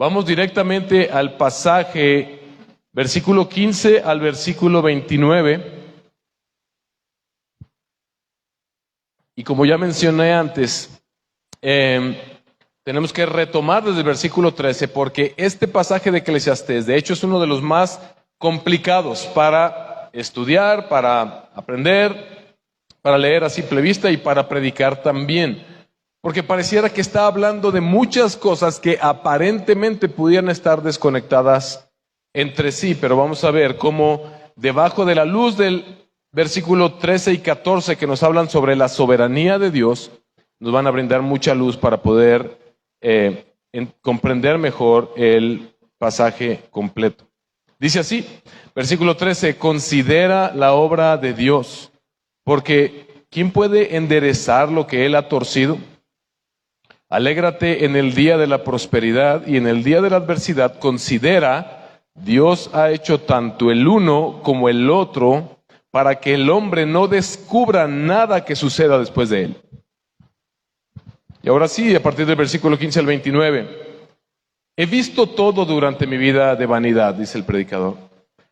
Vamos directamente al pasaje, versículo 15 al versículo 29. Y como ya mencioné antes, tenemos que retomar desde el versículo 13, porque este pasaje de Eclesiastés, de hecho, es uno de los más complicados para estudiar, para aprender, para leer a simple vista y para predicar también. Porque pareciera que está hablando de muchas cosas que aparentemente pudieran estar desconectadas entre sí, pero vamos a ver cómo debajo de la luz del versículo 13 y 14 que nos hablan sobre la soberanía de Dios, nos van a brindar mucha luz para poder comprender mejor el pasaje completo. Dice así, versículo 13, considera la obra de Dios, porque ¿quién puede enderezar lo que Él ha torcido? Alégrate en el día de la prosperidad y en el día de la adversidad considera, Dios ha hecho tanto el uno como el otro para que el hombre no descubra nada que suceda después de él. Y ahora sí, a partir del versículo 15 al 29. He visto todo durante mi vida de vanidad, dice el predicador.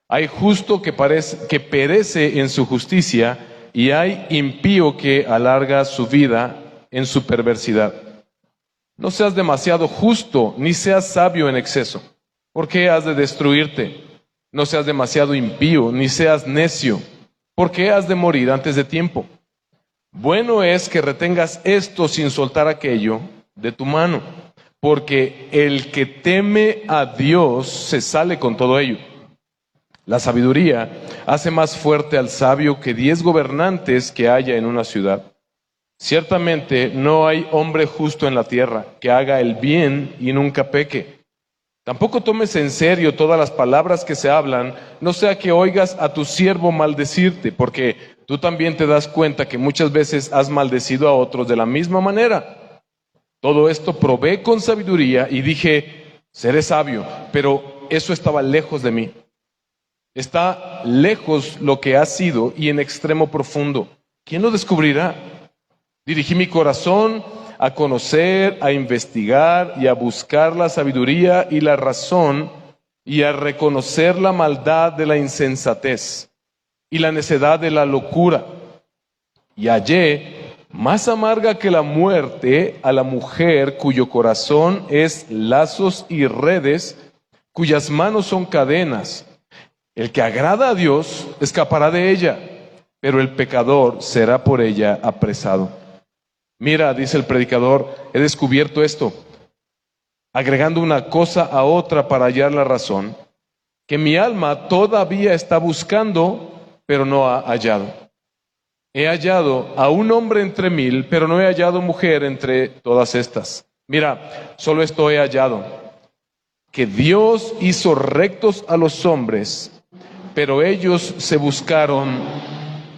Hay justo que perece en su justicia y hay impío que alarga su vida en su perversidad. No seas demasiado justo, ni seas sabio en exceso. ¿Por qué has de destruirte? No seas demasiado impío, ni seas necio. ¿Por qué has de morir antes de tiempo? Bueno es que retengas esto sin soltar aquello de tu mano, porque el que teme a Dios se sale con todo ello. La sabiduría hace más fuerte al sabio que 10 gobernantes que haya en una ciudad. Ciertamente no hay hombre justo en la tierra que haga el bien y nunca peque. Tampoco tomes en serio todas las palabras que se hablan, no sea que oigas a tu siervo maldecirte, porque tú también te das cuenta que muchas veces has maldecido a otros de la misma manera. Todo esto probé con sabiduría y dije, seré sabio, pero eso estaba lejos de mí. Está lejos lo que ha sido y en extremo profundo. ¿Quién lo descubrirá? Dirigí mi corazón a conocer, a investigar y a buscar la sabiduría y la razón y a reconocer la maldad de la insensatez y la necedad de la locura. Y hallé más amarga que la muerte a la mujer cuyo corazón es lazos y redes, cuyas manos son cadenas. El que agrada a Dios escapará de ella, pero el pecador será por ella apresado. Mira, dice el predicador, he descubierto esto, agregando una cosa a otra para hallar la razón, que mi alma todavía está buscando, pero no ha hallado. He hallado a un hombre entre 1000, pero no he hallado mujer entre todas estas. Mira, solo esto he hallado, que Dios hizo rectos a los hombres, pero ellos se buscaron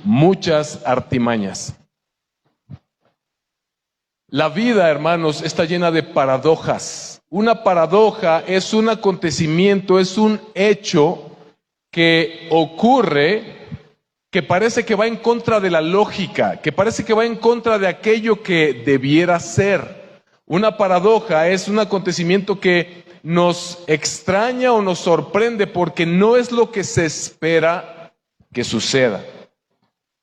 muchas artimañas. La vida, hermanos, está llena de paradojas. Una paradoja es un acontecimiento, es un hecho que ocurre, que parece que va en contra de la lógica, que parece que va en contra de aquello que debiera ser. Una paradoja es un acontecimiento que nos extraña o nos sorprende porque no es lo que se espera que suceda.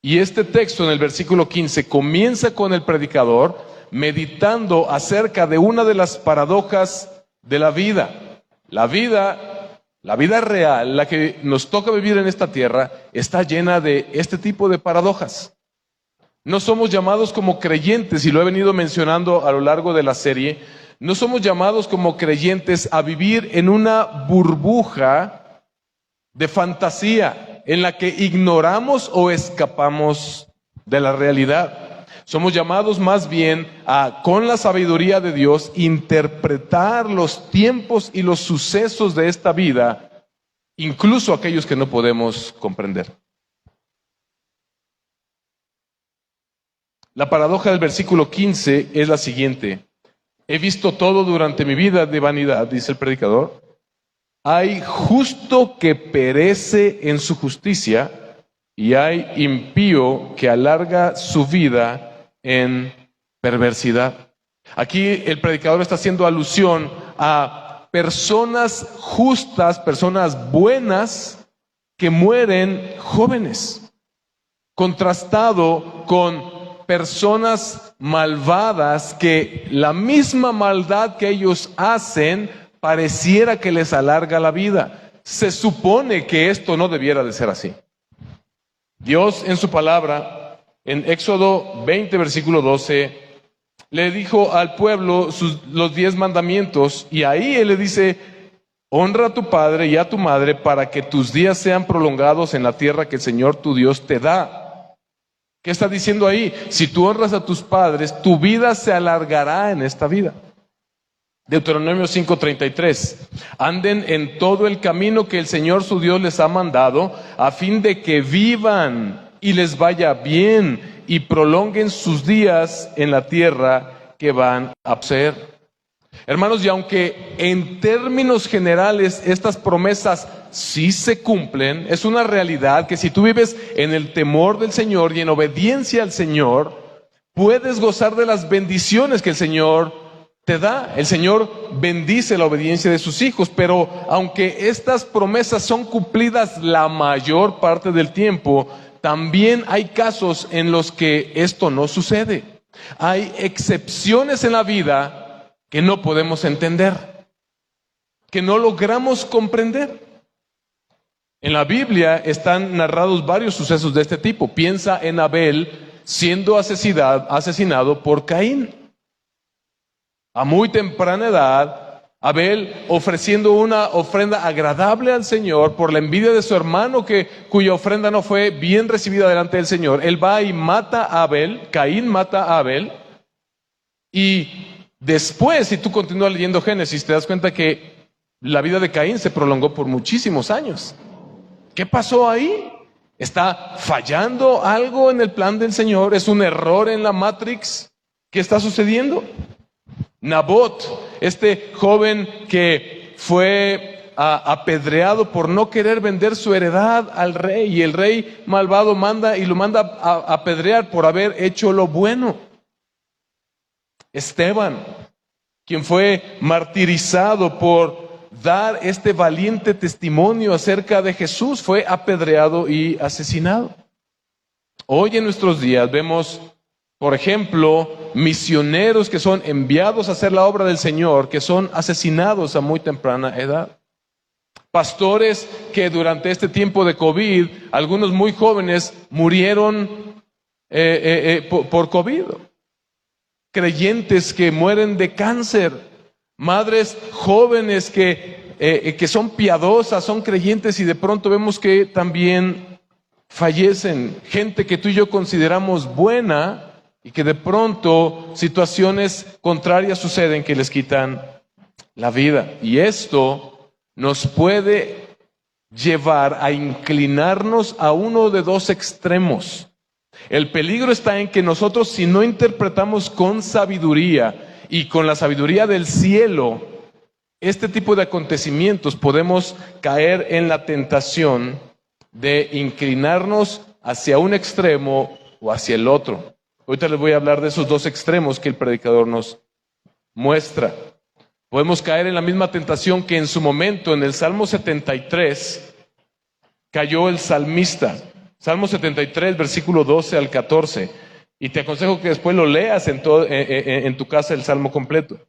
Y este texto en el versículo 15 comienza con el predicador meditando acerca de una de las paradojas de la vida. La vida real, la que nos toca vivir en esta tierra, está llena de este tipo de paradojas. No somos llamados como creyentes, y lo he venido mencionando a lo largo de la serie, no somos llamados como creyentes a vivir en una burbuja de fantasía en la que ignoramos o escapamos de la realidad. Somos llamados más bien a, con la sabiduría de Dios, interpretar los tiempos y los sucesos de esta vida, incluso aquellos que no podemos comprender. La paradoja del versículo 15 es la siguiente. He visto todo durante mi vida de vanidad, dice el predicador. Hay justo que perece en su justicia y hay impío que alarga su vida en perversidad. Aquí el predicador está haciendo alusión a personas justas, personas buenas que mueren jóvenes, contrastado con personas malvadas que la misma maldad que ellos hacen pareciera que les alarga la vida. Se supone que esto no debiera de ser así. Dios en su palabra, en Éxodo 20, versículo 12, le dijo al pueblo los 10 mandamientos, y ahí Él le dice: honra a tu padre y a tu madre para que tus días sean prolongados en la tierra que el Señor tu Dios te da. ¿Qué está diciendo ahí? Si tú honras a tus padres, tu vida se alargará en esta vida. Deuteronomio 5:33. Anden en todo el camino que el Señor su Dios les ha mandado, a fin de que vivan y les vaya bien y prolonguen sus días en la tierra que van a poseer. Hermanos, y aunque en términos generales estas promesas sí se cumplen, es una realidad que si tú vives en el temor del Señor y en obediencia al Señor, puedes gozar de las bendiciones que el Señor te da. El Señor bendice la obediencia de sus hijos, pero aunque estas promesas son cumplidas la mayor parte del tiempo, también hay casos en los que esto no sucede. Hay excepciones en la vida que no podemos entender, que no logramos comprender. En la Biblia están narrados varios sucesos de este tipo. Piensa en Abel siendo asesinado por Caín. A muy temprana edad, Abel ofreciendo una ofrenda agradable al Señor por la envidia de su hermano cuya ofrenda no fue bien recibida delante del Señor. Él va y mata a Abel, Caín mata a Abel, y después, si tú continúas leyendo Génesis, te das cuenta que la vida de Caín se prolongó por muchísimos años. ¿Qué pasó ahí? ¿Está fallando algo en el plan del Señor? ¿Es un error en la Matrix? ¿Qué está sucediendo? Nabot, este joven que fue apedreado por no querer vender su heredad al rey, y el rey malvado lo manda a apedrear por haber hecho lo bueno. Esteban, quien fue martirizado por dar este valiente testimonio acerca de Jesús, fue apedreado y asesinado. Hoy en nuestros días vemos, por ejemplo, misioneros que son enviados a hacer la obra del Señor, que son asesinados a muy temprana edad. Pastores que durante este tiempo de COVID, algunos muy jóvenes, murieron por COVID. Creyentes que mueren de cáncer. Madres jóvenes que son piadosas, son creyentes, y de pronto vemos que también fallecen. Gente que tú y yo consideramos buena, y que de pronto situaciones contrarias suceden que les quitan la vida. Y esto nos puede llevar a inclinarnos a uno de dos extremos. El peligro está en que nosotros, si no interpretamos con sabiduría y con la sabiduría del cielo este tipo de acontecimientos, podemos caer en la tentación de inclinarnos hacia un extremo o hacia el otro. Ahorita les voy a hablar de esos dos extremos que el predicador nos muestra. Podemos caer en la misma tentación que en su momento en el Salmo 73 cayó el salmista. Salmo 73, versículo 12 al 14. Y te aconsejo que después lo leas en tu casa el Salmo completo.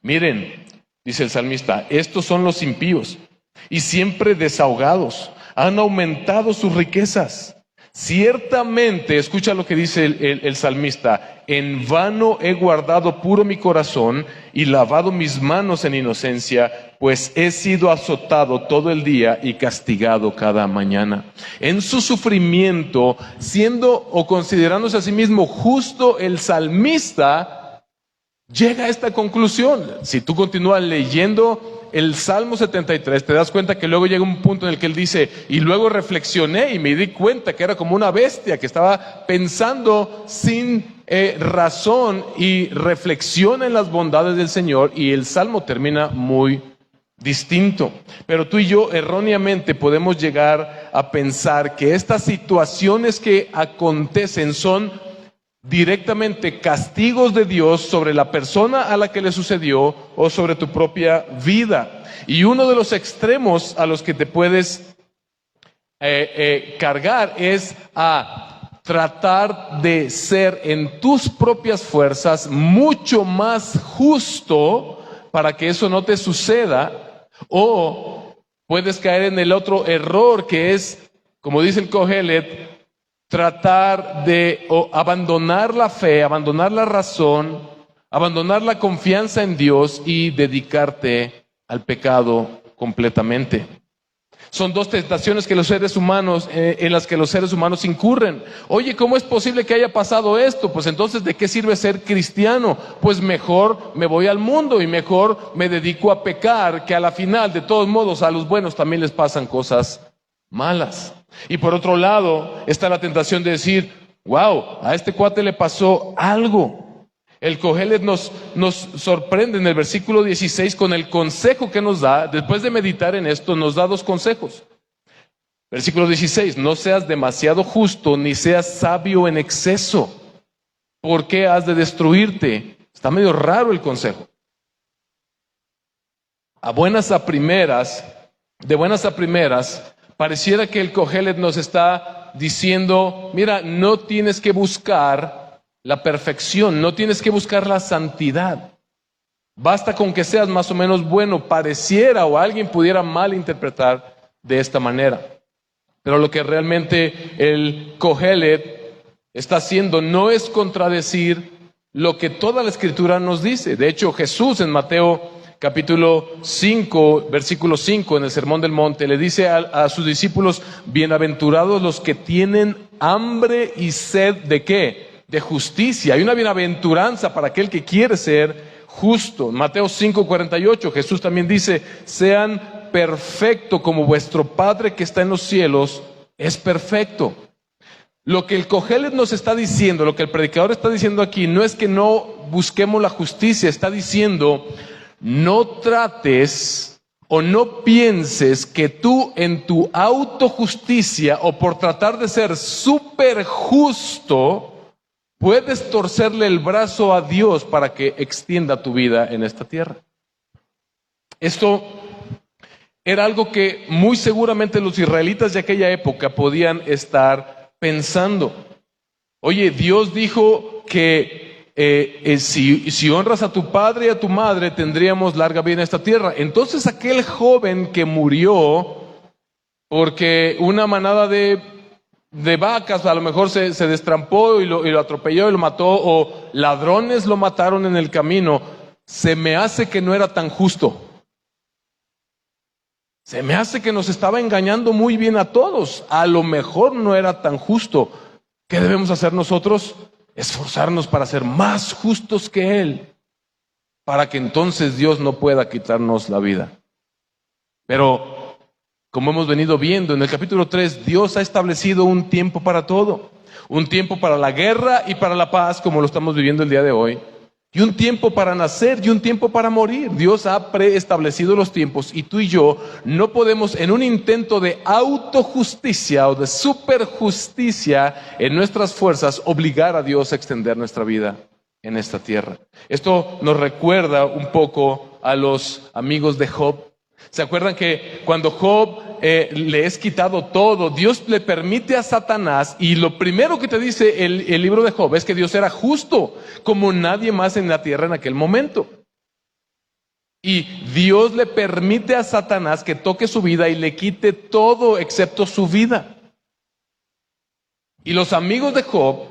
Miren, dice el salmista: estos son los impíos y siempre desahogados, han aumentado sus riquezas. Ciertamente, escucha lo que dice el salmista: en vano he guardado puro mi corazón y lavado mis manos en inocencia, pues he sido azotado todo el día y castigado cada mañana. En su sufrimiento, siendo o considerándose a sí mismo justo, el salmista llega a esta conclusión. Si tú continúas leyendo el Salmo 73, te das cuenta que luego llega un punto en el que él dice: y luego reflexioné y me di cuenta que era como una bestia que estaba pensando sin razón, y reflexiona en las bondades del Señor, y el Salmo termina muy distinto. Pero tú y yo erróneamente podemos llegar a pensar que estas situaciones que acontecen son directamente castigos de Dios sobre la persona a la que le sucedió o sobre tu propia vida. Y uno de los extremos a los que te puedes cargar es a tratar de ser en tus propias fuerzas mucho más justo para que eso no te suceda, o puedes caer en el otro error que es, como dice el Kohelet, tratar de abandonar la fe, abandonar la razón, abandonar la confianza en Dios y dedicarte al pecado completamente. Son dos tentaciones que los seres humanos, en las que los seres humanos incurren. Oye, ¿cómo es posible que haya pasado esto? Pues entonces, ¿de qué sirve ser cristiano? Pues mejor me voy al mundo y mejor me dedico a pecar, que a la final, de todos modos, a los buenos también les pasan cosas malas. Y por otro lado, está la tentación de decir, wow, a este cuate le pasó algo. El Kohelet nos sorprende en el versículo 16 con el consejo que nos da. Después de meditar en esto, nos da dos consejos. Versículo 16, no seas demasiado justo, ni seas sabio en exceso. ¿Por qué has de destruirte? Está medio raro el consejo. De buenas a primeras, pareciera que el Kohelet nos está diciendo, mira, no tienes que buscar la perfección, no tienes que buscar la santidad. Basta con que seas más o menos bueno, pareciera, o alguien pudiera malinterpretar de esta manera. Pero lo que realmente el Kohelet está haciendo no es contradecir lo que toda la Escritura nos dice. De hecho, Jesús en Mateo capítulo 5, versículo 5, en el Sermón del Monte, le dice a sus discípulos, bienaventurados los que tienen hambre y sed ¿de qué? De justicia. Hay una bienaventuranza para aquel que quiere ser justo. Mateo 5:48, Jesús también dice, sean perfectos como vuestro Padre que está en los cielos es perfecto. Lo que el Kohelet nos está diciendo, lo que el predicador está diciendo aquí, no es que no busquemos la justicia, está diciendo, no trates o no pienses que tú en tu autojusticia o por tratar de ser súper justo puedes torcerle el brazo a Dios para que extienda tu vida en esta tierra. Esto era algo que muy seguramente los israelitas de aquella época podían estar pensando. Oye, Dios dijo que si honras a tu padre y a tu madre tendríamos larga vida en esta tierra. Entonces aquel joven que murió porque una manada de vacas a lo mejor se destrampó y lo atropelló y lo mató, o ladrones lo mataron en el camino, se me hace que no era tan justo. Se me hace que nos estaba engañando muy bien a todos. A lo mejor no era tan justo. ¿Qué debemos hacer nosotros? Esforzarnos para ser más justos que Él, para que entonces Dios no pueda quitarnos la vida. Pero como hemos venido viendo en el capítulo 3, Dios ha establecido un tiempo para todo. Un tiempo para la guerra y para la paz, como lo estamos viviendo el día de hoy. Y un tiempo para nacer y un tiempo para morir. Dios ha preestablecido los tiempos y tú y yo no podemos, en un intento de autojusticia o de superjusticia en nuestras fuerzas, obligar a Dios a extender nuestra vida en esta tierra. Esto nos recuerda un poco a los amigos de Job. ¿Se acuerdan que cuando Job le es quitado todo, Dios le permite a Satanás, y lo primero que te dice el libro de Job es que Dios era justo como nadie más en la tierra en aquel momento? Y Dios le permite a Satanás que toque su vida y le quite todo excepto su vida. Y los amigos de Job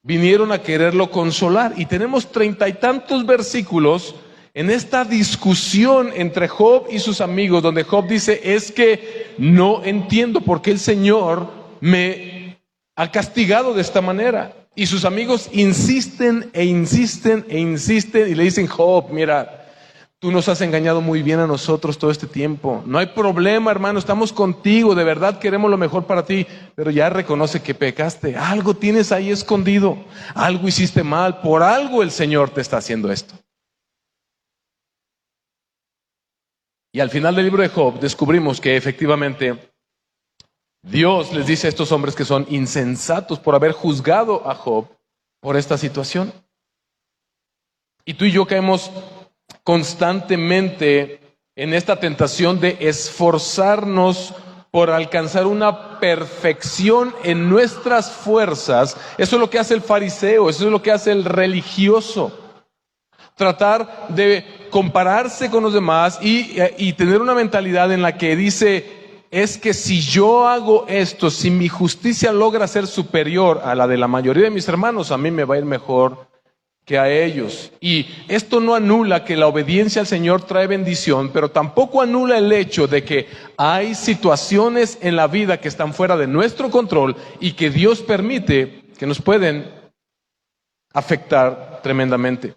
vinieron a quererlo consolar, y tenemos 30 y tantos versículos en esta discusión entre Job y sus amigos, donde Job dice, es que no entiendo por qué el Señor me ha castigado de esta manera. Y sus amigos insisten e insisten e insisten y le dicen, Job, mira, tú nos has engañado muy bien a nosotros todo este tiempo. No hay problema, hermano, estamos contigo, de verdad queremos lo mejor para ti, pero ya reconoce que pecaste, algo tienes ahí escondido, algo hiciste mal, por algo el Señor te está haciendo esto. Y al final del libro de Job descubrimos que efectivamente Dios les dice a estos hombres que son insensatos por haber juzgado a Job, por esta situación. Y tú y yo caemos constantemente en esta tentación de esforzarnos por alcanzar una perfección en nuestras fuerzas. Eso es lo que hace el fariseo, eso es lo que hace el religioso. Tratar de compararse con los demás y tener una mentalidad en la que dice, es que si yo hago esto, si mi justicia logra ser superior a la de la mayoría de mis hermanos, a mí me va a ir mejor que a ellos. Y esto no anula que la obediencia al Señor trae bendición, pero tampoco anula el hecho de que hay situaciones en la vida que están fuera de nuestro control y que Dios permite que nos pueden afectar tremendamente.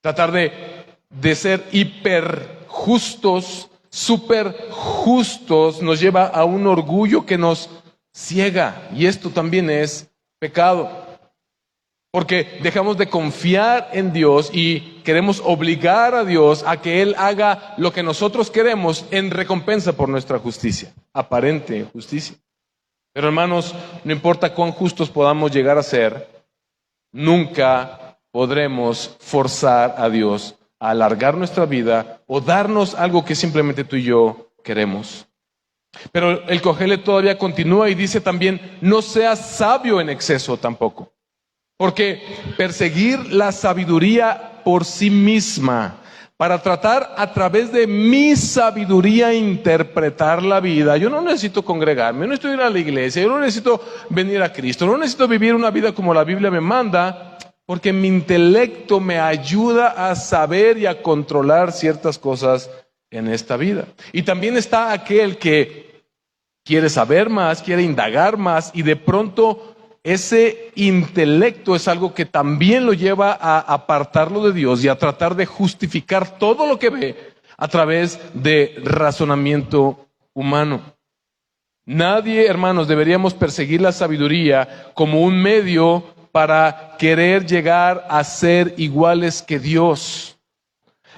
Tratar de ser hiper justos, súper justos, nos lleva a un orgullo que nos ciega, y esto también es pecado. Porque dejamos de confiar en Dios y queremos obligar a Dios a que Él haga lo que nosotros queremos en recompensa por nuestra justicia, aparente justicia. Pero hermanos, no importa cuán justos podamos llegar a ser, nunca podremos forzar a Dios a alargar nuestra vida o darnos algo que simplemente tú y yo queremos. Pero el Cogelet todavía continúa y dice también, no seas sabio en exceso tampoco. Porque perseguir la sabiduría por sí misma, para tratar a través de mi sabiduría interpretar la vida. Yo no necesito congregarme, yo no necesito ir a la iglesia, yo no necesito venir a Cristo, no necesito vivir una vida como la Biblia me manda, porque mi intelecto me ayuda a saber y a controlar ciertas cosas en esta vida. Y también está aquel que quiere saber más, quiere indagar más, y de pronto ese intelecto es algo que también lo lleva a apartarlo de Dios y a tratar de justificar todo lo que ve a través de razonamiento humano. Nadie, hermanos, deberíamos perseguir la sabiduría como un medio para querer llegar a ser iguales que Dios.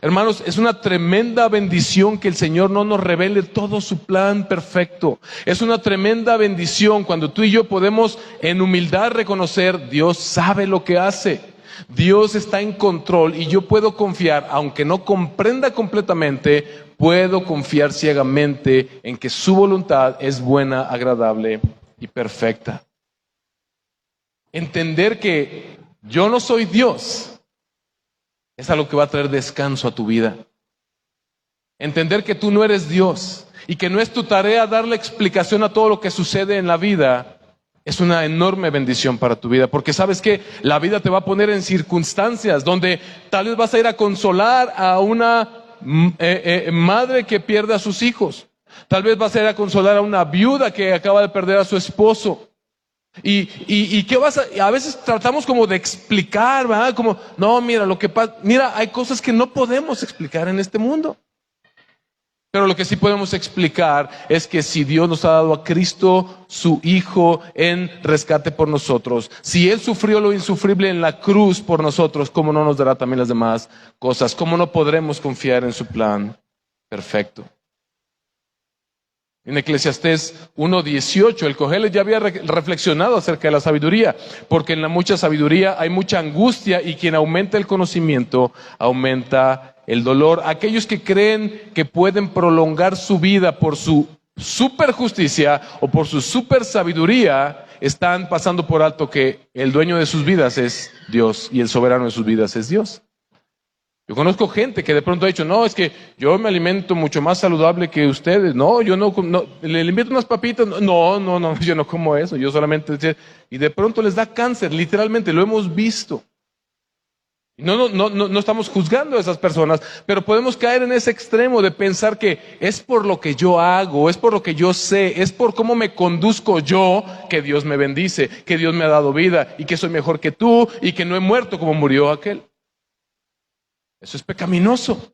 Hermanos, es una tremenda bendición que el Señor no nos revele todo su plan perfecto. Es una tremenda bendición cuando tú y yo podemos en humildad reconocer, Dios sabe lo que hace. Dios está en control y yo puedo confiar, aunque no comprenda completamente, puedo confiar ciegamente en que su voluntad es buena, agradable y perfecta. Entender que yo no soy Dios es algo que va a traer descanso a tu vida. Entender que tú no eres Dios y que no es tu tarea darle explicación a todo lo que sucede en la vida es una enorme bendición para tu vida, porque sabes que la vida te va a poner en circunstancias donde tal vez vas a ir a consolar a una madre que pierde a sus hijos. Tal vez vas a ir a consolar a una viuda que acaba de perder a su esposo. Y qué vas a veces tratamos como de explicar, ¿verdad? Como, no, mira, lo que pasa, mira, hay cosas que no podemos explicar en este mundo. Pero lo que sí podemos explicar es que si Dios nos ha dado a Cristo, su Hijo, en rescate por nosotros, si Él sufrió lo insufrible en la cruz por nosotros, ¿cómo no nos dará también las demás cosas? ¿Cómo no podremos confiar en su plan perfecto? En Eclesiastés 1:18, el Cogelet ya había reflexionado acerca de la sabiduría, porque en la mucha sabiduría hay mucha angustia y quien aumenta el conocimiento aumenta el dolor. Aquellos que creen que pueden prolongar su vida por su super justicia o por su super sabiduría, están pasando por alto que el dueño de sus vidas es Dios y el soberano de sus vidas es Dios. Yo conozco gente que de pronto ha dicho, no, es que yo me alimento mucho más saludable que ustedes. No, yo no le invito unas papitas. No, yo no como eso. Yo solamente, y de pronto les da cáncer, literalmente, lo hemos visto. No estamos juzgando a esas personas, pero podemos caer en ese extremo de pensar que es por lo que yo hago, es por lo que yo sé, es por cómo me conduzco yo que Dios me bendice, que Dios me ha dado vida y que soy mejor que tú y que no he muerto como murió aquel. Eso es pecaminoso.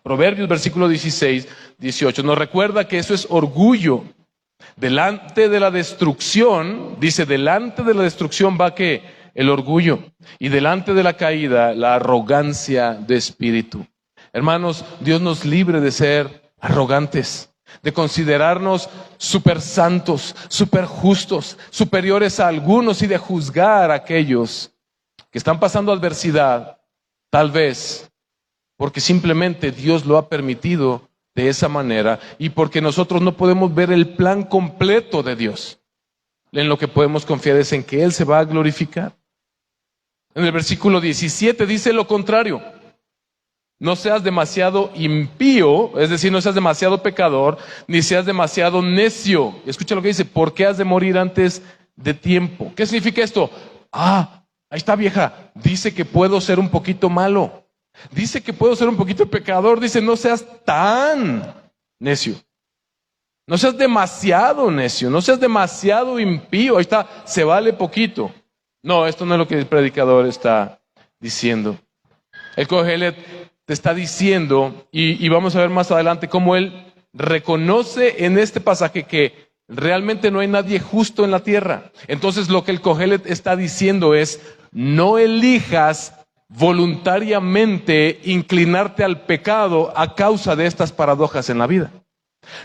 Proverbios versículo 16-18 nos recuerda que eso es orgullo. Delante de la destrucción, dice, delante de la destrucción va que el orgullo y delante de la caída la arrogancia de espíritu. Hermanos, Dios nos libre de ser arrogantes. de considerarnos súper santos, súper justos, superiores a algunos y de juzgar a aquellos que están pasando adversidad, tal vez porque simplemente Dios lo ha permitido de esa manera y porque nosotros no podemos ver el plan completo de Dios. En lo que podemos confiar es en que Él se va a glorificar. En el versículo 17 dice lo contrario: no seas demasiado impío, es decir, no seas demasiado pecador, ni seas demasiado necio. Escucha lo que dice: ¿por qué has de morir antes de tiempo? ¿Qué significa esto? Ahí está, vieja, dice que puedo ser un poquito malo, dice que puedo ser un poquito pecador, dice no seas tan necio. No seas demasiado necio, no seas demasiado impío. Ahí está, se vale poquito. No, esto no es lo que el predicador está diciendo. El Kohelet te está diciendo, y vamos a ver más adelante cómo él reconoce en este pasaje que realmente no hay nadie justo en la tierra. Entonces lo que el Kohelet está diciendo es: no elijas voluntariamente inclinarte al pecado a causa de estas paradojas en la vida.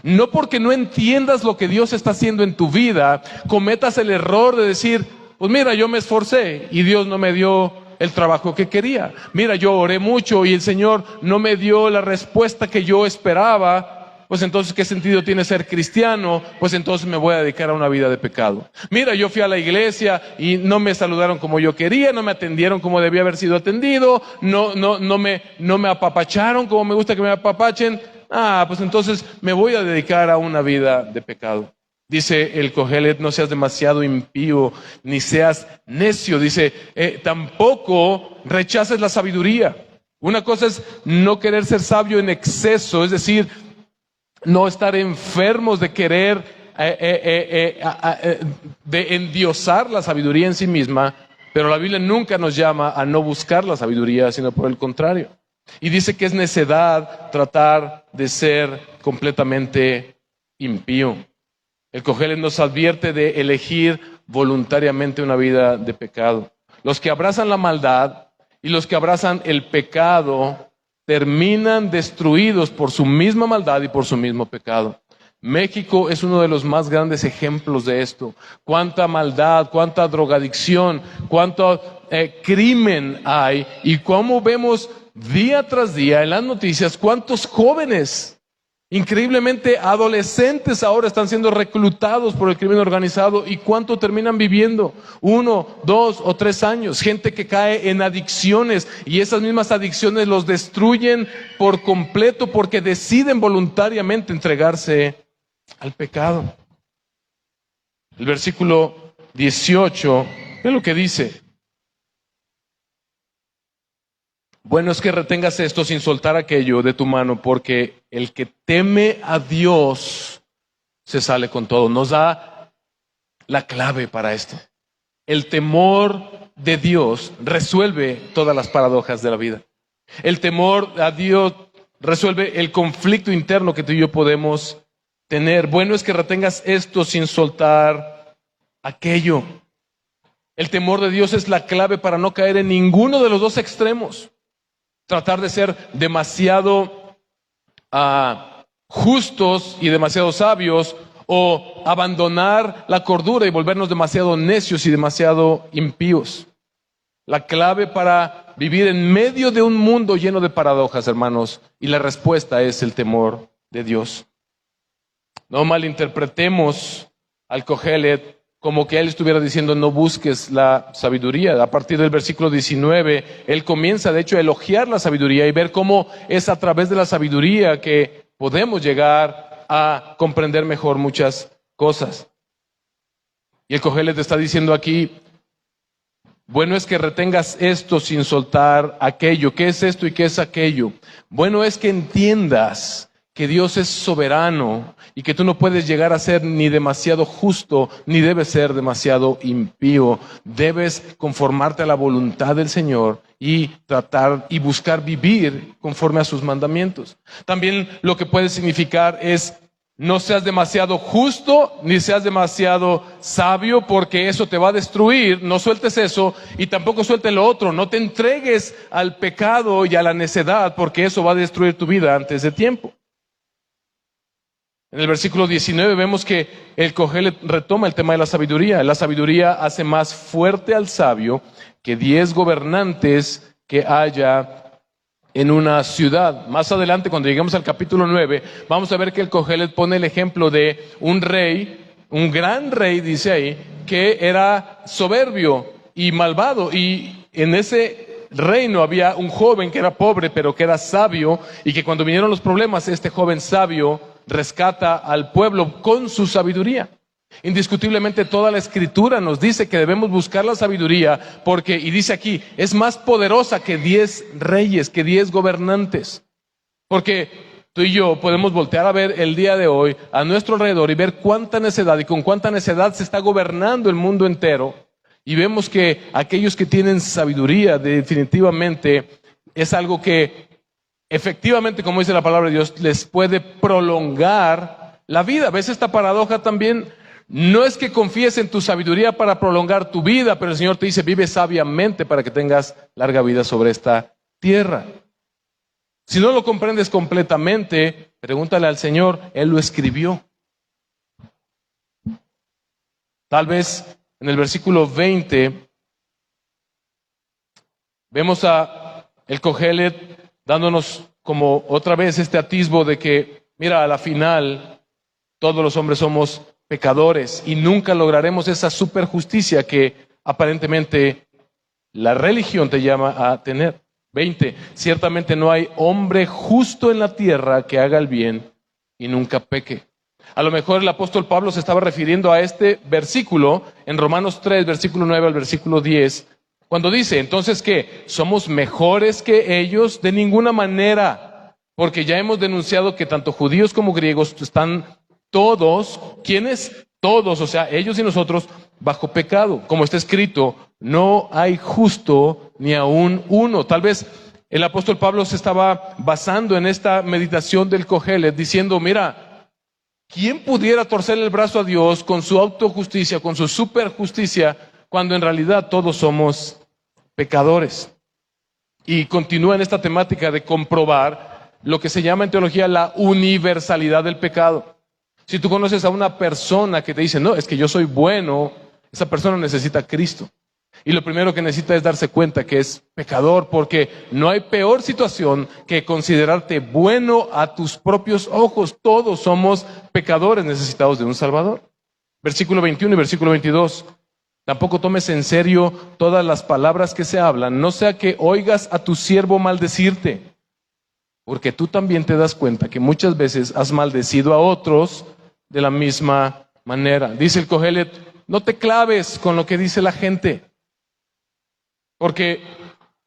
No porque no entiendas lo que Dios está haciendo en tu vida, cometas el error de decir: pues mira, yo me esforcé y Dios no me dio el trabajo que quería. Mira, yo oré mucho y el Señor no me dio la respuesta que yo esperaba. Pues entonces, ¿qué sentido tiene ser cristiano? Pues entonces me voy a dedicar a una vida de pecado. Mira, yo fui a la iglesia y no me saludaron como yo quería, no me atendieron como debía haber sido atendido, no me apapacharon como me gusta que me apapachen. Pues entonces me voy a dedicar a una vida de pecado. Dice el Kohelet: no seas demasiado impío, ni seas necio. Dice, tampoco rechaces la sabiduría. Una cosa es no querer ser sabio en exceso, es decir, no estar enfermos de querer, de endiosar la sabiduría en sí misma, pero la Biblia nunca nos llama a no buscar la sabiduría, sino por el contrario. Y dice que es necedad tratar de ser completamente impío. El Kohelet nos advierte de elegir voluntariamente una vida de pecado. Los que abrazan la maldad y los que abrazan el pecado terminan destruidos por su misma maldad y por su mismo pecado. México es uno de los más grandes ejemplos de esto. Cuánta maldad, cuánta drogadicción, cuánto crimen hay, y cómo vemos día tras día en las noticias cuántos jóvenes, increíblemente adolescentes, ahora están siendo reclutados por el crimen organizado. ¿Y cuánto terminan viviendo? 1, 2 o 3 años. Gente que cae en adicciones, y esas mismas adicciones los destruyen por completo porque deciden voluntariamente entregarse al pecado. El versículo 18, ¿qué es lo que dice? Bueno es que retengas esto sin soltar aquello de tu mano, porque el que teme a Dios se sale con todo. Nos da la clave para esto. El temor de Dios resuelve todas las paradojas de la vida. El temor a Dios resuelve el conflicto interno que tú y yo podemos tener. Bueno es que retengas esto sin soltar aquello. El temor de Dios es la clave para no caer en ninguno de los dos extremos. Tratar de ser demasiado justos y demasiado sabios, o abandonar la cordura y volvernos demasiado necios y demasiado impíos. La clave para vivir en medio de un mundo lleno de paradojas, hermanos, y la respuesta es el temor de Dios. No malinterpretemos al Kohelet como que él estuviera diciendo no busques la sabiduría. A partir del versículo 19, él comienza de hecho a elogiar la sabiduría y ver cómo es a través de la sabiduría que podemos llegar a comprender mejor muchas cosas. Y el Kohelet está diciendo aquí: bueno es que retengas esto sin soltar aquello. ¿Qué es esto y qué es aquello? Bueno es que entiendas que Dios es soberano y que tú no puedes llegar a ser ni demasiado justo, ni debes ser demasiado impío. Debes conformarte a la voluntad del Señor y tratar y buscar vivir conforme a sus mandamientos. También lo que puede significar es: no seas demasiado justo, ni seas demasiado sabio, porque eso te va a destruir. No sueltes eso, y tampoco sueltes lo otro. No te entregues al pecado y a la necedad, porque eso va a destruir tu vida antes de tiempo. En el versículo 19 vemos que el Cogelet retoma el tema de la sabiduría. La sabiduría hace más fuerte al sabio que 10 gobernantes que haya en una ciudad. Más adelante, cuando lleguemos al capítulo 9, vamos a ver que el Cogelet pone el ejemplo de un rey, un gran rey, dice ahí, que era soberbio y malvado. Y en ese reino había un joven que era pobre, pero que era sabio, y que cuando vinieron los problemas, este joven sabio rescata al pueblo con su sabiduría. Indiscutiblemente toda la escritura nos dice que debemos buscar la sabiduría porque, y dice aquí, es más poderosa que 10 reyes, que 10 gobernantes. Porque tú y yo podemos voltear a ver el día de hoy a nuestro alrededor y ver cuánta necedad y con cuánta necedad se está gobernando el mundo entero. Y vemos que aquellos que tienen sabiduría definitivamente es algo que efectivamente, como dice la palabra de Dios, les puede prolongar la vida. ¿Ves esta paradoja también? No es que confíes en tu sabiduría para prolongar tu vida, pero el Señor te dice, vive sabiamente para que tengas larga vida sobre esta tierra. Si no lo comprendes completamente, pregúntale al Señor, Él lo escribió. Tal vez en el versículo 20 vemos a el Cogelet dándonos como otra vez este atisbo de que, mira, a la final todos los hombres somos pecadores y nunca lograremos esa superjusticia que aparentemente la religión te llama a tener. 20. Ciertamente no hay hombre justo en la tierra que haga el bien y nunca peque. A lo mejor el apóstol Pablo se estaba refiriendo a este versículo en Romanos 3, versículo 9 al versículo 10, cuando dice, entonces, ¿qué? ¿Somos mejores que ellos? De ninguna manera, porque ya hemos denunciado que tanto judíos como griegos están todos, ¿quiénes? Todos, o sea, ellos y nosotros, bajo pecado. Como está escrito, no hay justo ni aún uno. Tal vez el apóstol Pablo se estaba basando en esta meditación del Cogelet, diciendo, mira, ¿quién pudiera torcerle el brazo a Dios con su autojusticia, con su superjusticia, cuando en realidad todos somos pecadores? Y continúa en esta temática de comprobar lo que se llama en teología la universalidad del pecado. Si tú conoces a una persona que te dice, no, es que yo soy bueno, esa persona necesita a Cristo. Y lo primero que necesita es darse cuenta que es pecador, porque no hay peor situación que considerarte bueno a tus propios ojos. Todos somos pecadores necesitados de un Salvador. Versículo 21 y versículo 22. Tampoco tomes en serio todas las palabras que se hablan, no sea que oigas a tu siervo maldecirte, porque tú también te das cuenta que muchas veces has maldecido a otros de la misma manera. Dice el Cogelet, no te claves con lo que dice la gente, porque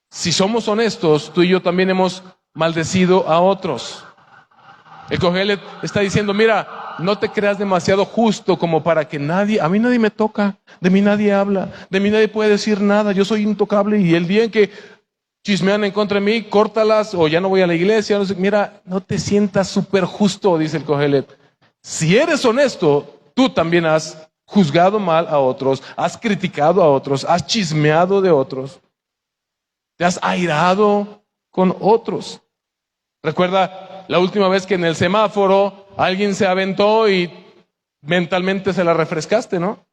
si somos honestos, tú y yo también hemos maldecido a otros. El Cogelet está diciendo, mira, no te creas demasiado justo como para que a mí nadie me toca, de mí nadie habla, de mí nadie puede decir nada, yo soy intocable y el día en que chismean en contra de mí, córtalas o ya no voy a la iglesia. No sé. Mira, no te sientas súper justo, dice el Cogelet. Si eres honesto, tú también has juzgado mal a otros, has criticado a otros, has chismeado de otros, te has airado con otros. Recuerda la última vez que en el semáforo alguien se aventó y mentalmente se la refrescaste, ¿no?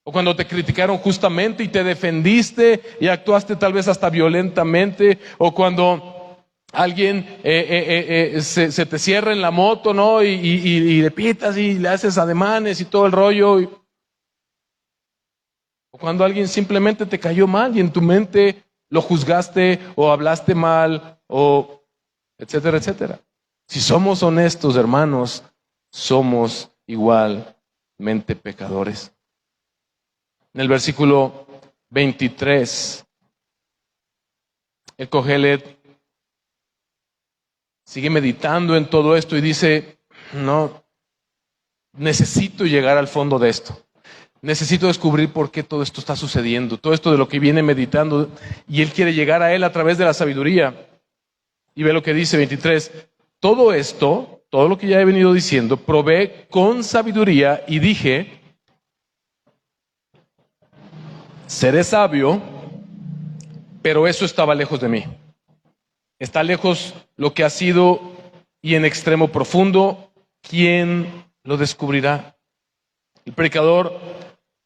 O cuando te criticaron justamente y te defendiste y actuaste tal vez hasta violentamente, o cuando alguien se te cierra en la moto, ¿no? Y le pitas y le haces ademanes y todo el rollo. O cuando alguien simplemente te cayó mal y en tu mente lo juzgaste o hablaste mal, o etcétera, etcétera. Si somos honestos, hermanos, somos igualmente pecadores. En el versículo 23, el Cogelet sigue meditando en todo esto y dice, no, necesito llegar al fondo de esto. Necesito descubrir por qué todo esto está sucediendo, todo esto de lo que viene meditando, y él quiere llegar a él a través de la sabiduría. Y ve lo que dice 23, todo esto, todo lo que ya he venido diciendo, probé con sabiduría y dije, seré sabio, pero eso estaba lejos de mí. Está lejos lo que ha sido y en extremo profundo, ¿quién lo descubrirá? El predicador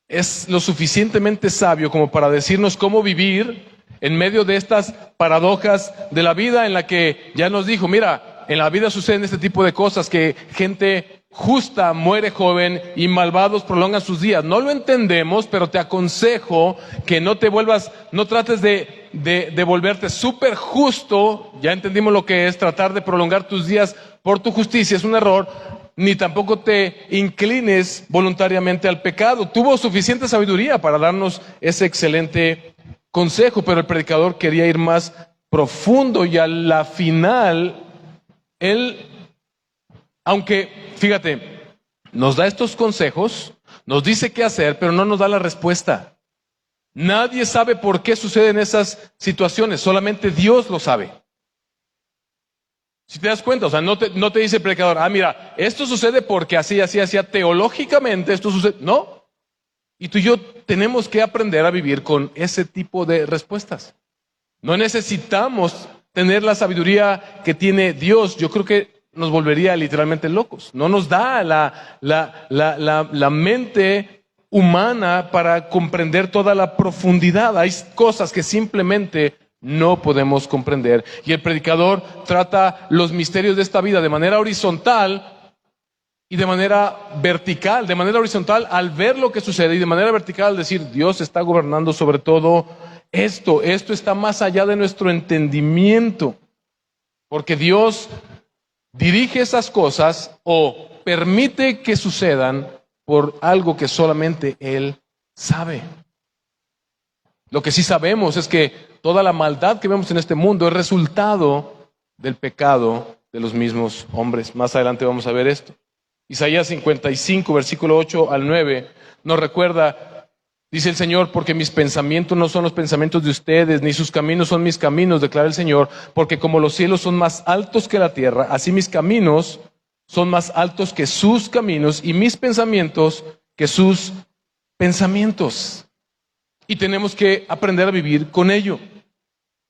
es lo suficientemente sabio como para decirnos cómo vivir en medio de estas paradojas de la vida, en la que ya nos dijo, mira, en la vida suceden este tipo de cosas, que gente justa muere joven y malvados prolongan sus días. No lo entendemos, pero te aconsejo que no trates de volverte súper justo. Ya entendimos lo que es tratar de prolongar tus días por tu justicia, es un error. Ni tampoco te inclines voluntariamente al pecado. Tuvo suficiente sabiduría para darnos ese excelente consejo, pero el predicador quería ir más profundo, y a la final, él, aunque, fíjate, nos da estos consejos, nos dice qué hacer, pero no nos da la respuesta. Nadie sabe por qué suceden esas situaciones, solamente Dios lo sabe. Si te das cuenta, o sea, no te dice el predicador, mira, esto sucede porque así, teológicamente esto sucede. No. Y tú y yo tenemos que aprender a vivir con ese tipo de respuestas. No necesitamos tener la sabiduría que tiene Dios. Yo creo que nos volvería literalmente locos. No nos da la mente humana para comprender toda la profundidad. Hay cosas que simplemente no podemos comprender. Y el predicador trata los misterios de esta vida de manera horizontal y de manera vertical. De manera horizontal al ver lo que sucede, y de manera vertical al decir, Dios está gobernando sobre todo esto. Esto está más allá de nuestro entendimiento, porque Dios dirige esas cosas o permite que sucedan por algo que solamente Él sabe. Lo que sí sabemos es que toda la maldad que vemos en este mundo es resultado del pecado de los mismos hombres. Más adelante vamos a ver esto. Isaías 55, versículo 8 al 9, nos recuerda, dice el Señor, porque mis pensamientos no son los pensamientos de ustedes, ni sus caminos son mis caminos, declara el Señor, porque como los cielos son más altos que la tierra, así mis caminos son más altos que sus caminos, y mis pensamientos que sus pensamientos. Y tenemos que aprender a vivir con ello.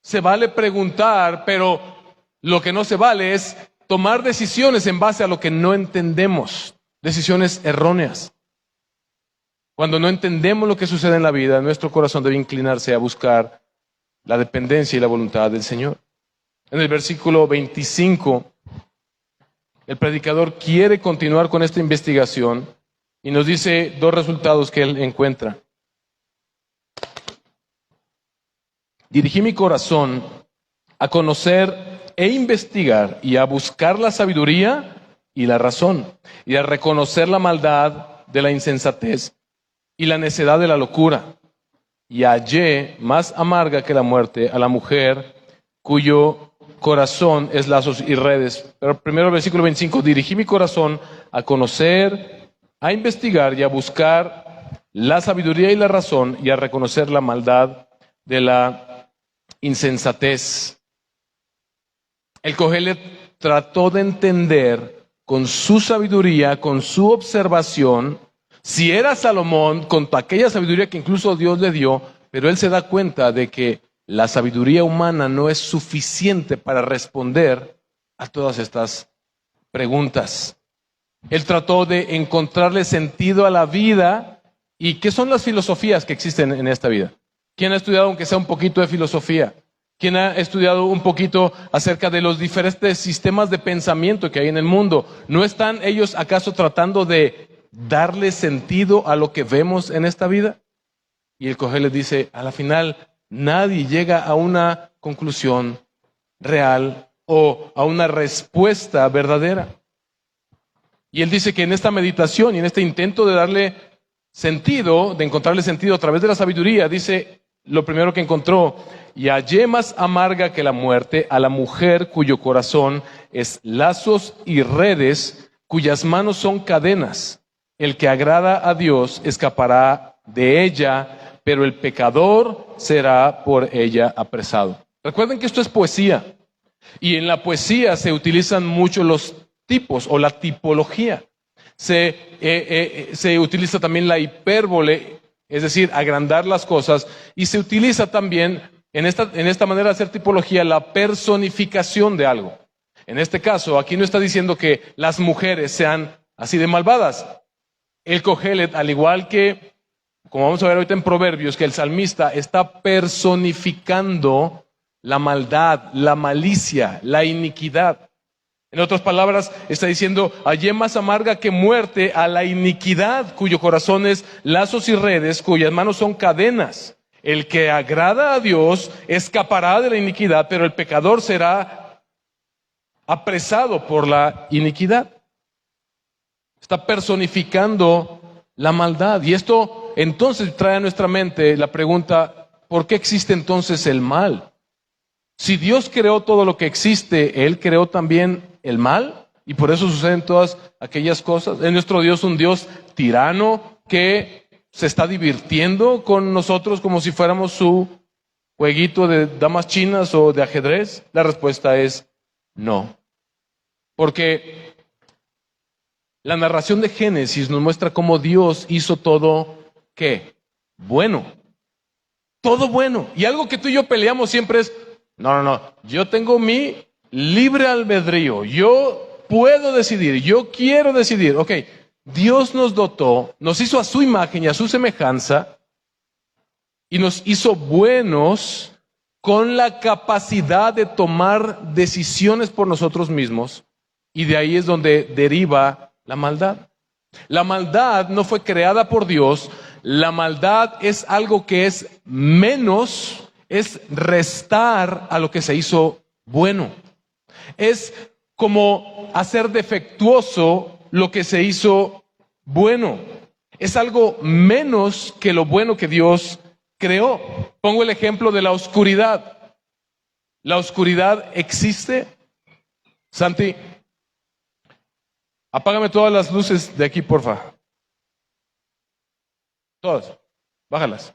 Se vale preguntar, pero lo que no se vale es tomar decisiones en base a lo que no entendemos, decisiones erróneas. Cuando no entendemos lo que sucede en la vida, nuestro corazón debe inclinarse a buscar la dependencia y la voluntad del Señor. En el versículo 25, el predicador quiere continuar con esta investigación y nos dice dos resultados que él encuentra. Dirigí mi corazón a conocer e investigar y a buscar la sabiduría y la razón, y a reconocer la maldad de la insensatez y la necedad de la locura. Y hallé más amarga que la muerte a la mujer cuyo corazón es lazos y redes. Pero primero el versículo 25, dirigí mi corazón a conocer, a investigar y a buscar la sabiduría y la razón, y a reconocer la maldad de la insensatez. El Cogelet trató de entender con su sabiduría, con su observación, si era Salomón, con aquella sabiduría que incluso Dios le dio, pero él se da cuenta de que la sabiduría humana no es suficiente para responder a todas estas preguntas. Él trató de encontrarle sentido a la vida. ¿Y qué son las filosofías que existen en esta vida? ¿Quién ha estudiado aunque sea un poquito de filosofía? ¿Quién ha estudiado un poquito acerca de los diferentes sistemas de pensamiento que hay en el mundo? ¿No están ellos acaso tratando de darle sentido a lo que vemos en esta vida? Y el Cogelet dice, a la final nadie llega a una conclusión real o a una respuesta verdadera. Y él dice que en esta meditación y en este intento de darle sentido, de encontrarle sentido a través de la sabiduría, dice lo primero que encontró: y hallé más amarga que la muerte a la mujer cuyo corazón es lazos y redes, cuyas manos son cadenas. El que agrada a Dios escapará de ella, pero el pecador será por ella apresado. Recuerden que esto es poesía, y en la poesía se utilizan mucho los tipos o la tipología. Se utiliza también la hipérbole, es decir, agrandar las cosas, y se utiliza también en esta manera de hacer tipología la personificación de algo. En este caso, aquí no está diciendo que las mujeres sean así de malvadas. El Cogelet, al igual que, como vamos a ver ahorita en Proverbios, que el salmista está personificando la maldad, la malicia, la iniquidad. En otras palabras, está diciendo, hallé más amarga que muerte a la iniquidad, cuyo corazón es lazos y redes, cuyas manos son cadenas. El que agrada a Dios escapará de la iniquidad, pero el pecador será apresado por la iniquidad. Está personificando la maldad. Y esto entonces trae a nuestra mente la pregunta, ¿por qué existe entonces el mal? Si Dios creó todo lo que existe, ¿Él creó también el mal? Y por eso suceden todas aquellas cosas. ¿Es nuestro Dios un Dios tirano que se está divirtiendo con nosotros como si fuéramos su jueguito de damas chinas o de ajedrez? La respuesta es no. Porque la narración de Génesis nos muestra cómo Dios hizo todo, ¿qué? Bueno. Todo bueno. Y algo que tú y yo peleamos siempre es, no, yo tengo mi libre albedrío, yo puedo decidir, yo quiero decidir. Ok, Dios nos dotó, nos hizo a su imagen y a su semejanza y nos hizo buenos con la capacidad de tomar decisiones por nosotros mismos, y de ahí es donde deriva la maldad. La maldad no fue creada por Dios, la maldad es algo que es menos, es restar a lo que se hizo bueno. Es como hacer defectuoso lo que se hizo bueno. Es algo menos que lo bueno que Dios creó. Pongo el ejemplo de la oscuridad. ¿La oscuridad existe? Santi, apágame todas las luces de aquí, porfa. Todas. Bájalas.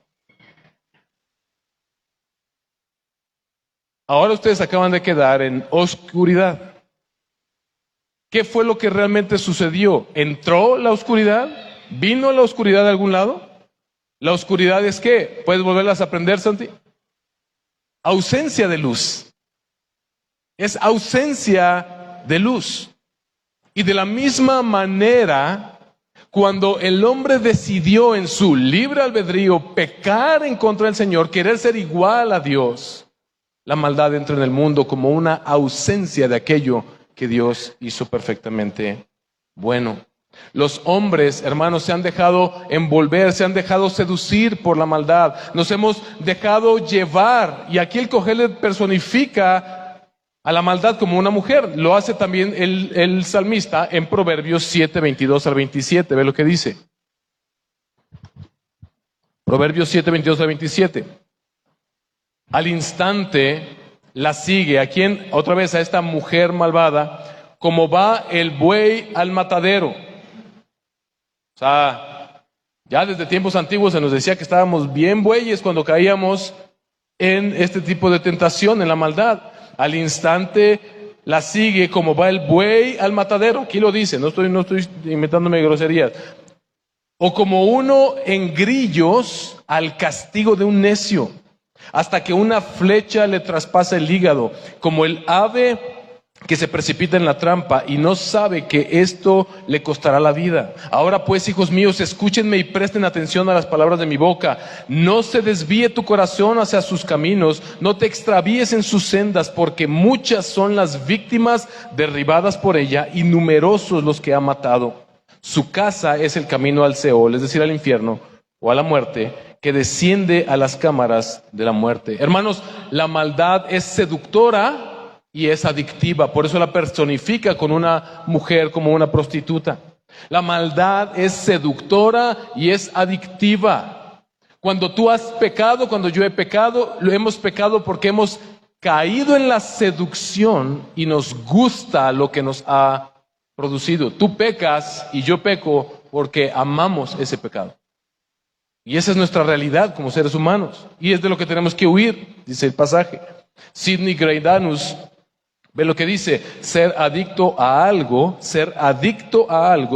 Ahora ustedes acaban de quedar en oscuridad. ¿Qué fue lo que realmente sucedió? ¿Entró la oscuridad? ¿Vino la oscuridad de algún lado? ¿La oscuridad es qué? ¿Puedes volverlas a aprender, Santi? Ausencia de luz. Es ausencia de luz. Y de la misma manera, cuando el hombre decidió en su libre albedrío pecar en contra del Señor, querer ser igual a Dios, la maldad entra en el mundo como una ausencia de aquello que Dios hizo perfectamente bueno. Los hombres, hermanos, se han dejado envolver, se han dejado seducir por la maldad. Nos hemos dejado llevar. Y aquí el Cogelet personifica a la maldad como una mujer. Lo hace también el salmista en Proverbios 7, 22 al 27. Ve lo que dice. Proverbios 7, 22 al 27. Al instante la sigue. ¿A quién? Otra vez a esta mujer malvada. Como va el buey al matadero. O sea, ya desde tiempos antiguos se nos decía que estábamos bien bueyes cuando caíamos en este tipo de tentación, en la maldad. Al instante la sigue como va el buey al matadero. Aquí lo dice, no estoy inventándome groserías. O como uno en grillos al castigo de un necio, hasta que una flecha le traspasa el hígado, como el ave que se precipita en la trampa y no sabe que esto le costará la vida. Ahora pues, hijos míos, escúchenme y presten atención a las palabras de mi boca. No se desvíe tu corazón hacia sus caminos, no te extravíes en sus sendas, porque muchas son las víctimas derribadas por ella y numerosos los que ha matado. Su casa es el camino al Seol, es decir, al infierno o a la muerte, que desciende a las cámaras de la muerte. Hermanos, la maldad es seductora y es adictiva, por eso la personifica con una mujer como una prostituta. La maldad es seductora y es adictiva. Cuando tú has pecado, cuando yo he pecado, lo hemos pecado porque hemos caído en la seducción y nos gusta lo que nos ha producido. Tú pecas y yo peco porque amamos ese pecado. Y esa es nuestra realidad como seres humanos. Y es de lo que tenemos que huir, dice el pasaje. Sidney Greidanus ve lo que dice: ser adicto a algo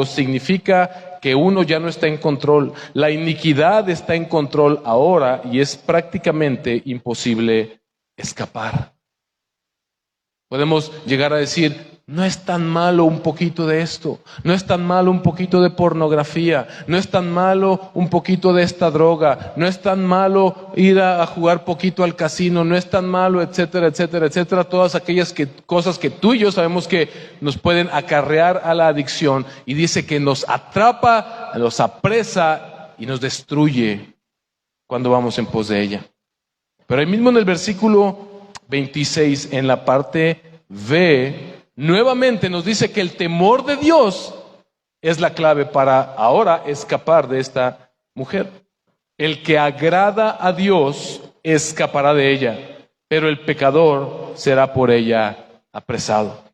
significa que uno ya no está en control. La iniquidad está en control ahora y es prácticamente imposible escapar. Podemos llegar a decir, no es tan malo un poquito de esto, no es tan malo un poquito de pornografía, no es tan malo un poquito de esta droga, no es tan malo ir a jugar poquito al casino, no es tan malo, etcétera, etcétera, etcétera. Todas aquellas cosas que tú y yo sabemos que nos pueden acarrear a la adicción, y dice que nos atrapa, nos apresa y nos destruye cuando vamos en pos de ella. Pero ahí mismo en el versículo 26, en la parte B, nuevamente nos dice que el temor de Dios es la clave para ahora escapar de esta mujer. El que agrada a Dios escapará de ella, pero el pecador será por ella apresado.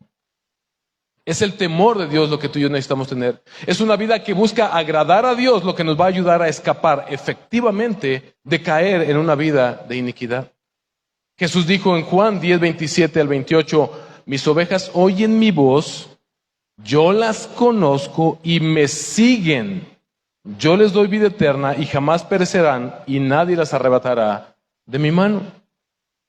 Es el temor de Dios lo que tú y yo necesitamos tener. Es una vida que busca agradar a Dios lo que nos va a ayudar a escapar efectivamente de caer en una vida de iniquidad. Jesús dijo en Juan 10, 27 al 28, mis ovejas oyen mi voz, yo las conozco y me siguen. Yo les doy vida eterna y jamás perecerán y nadie las arrebatará de mi mano.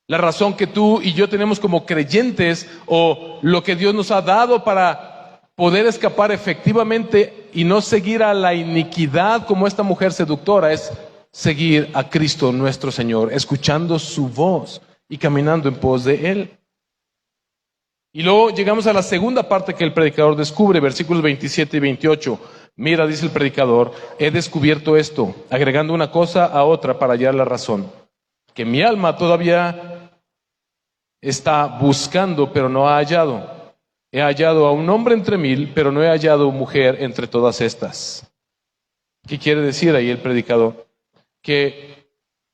La razón que tú y yo tenemos como creyentes, o lo que Dios nos ha dado para poder escapar efectivamente y no seguir a la iniquidad como esta mujer seductora, es seguir a Cristo nuestro Señor, escuchando su voz y caminando en pos de Él. Y luego llegamos a la segunda parte que el predicador descubre, versículos 27 y 28. Mira, dice el predicador, he descubierto esto, agregando una cosa a otra para hallar la razón, que mi alma todavía está buscando, pero no ha hallado. He hallado a un hombre entre 1000, pero no he hallado mujer entre todas estas. ¿Qué quiere decir ahí el predicador? Que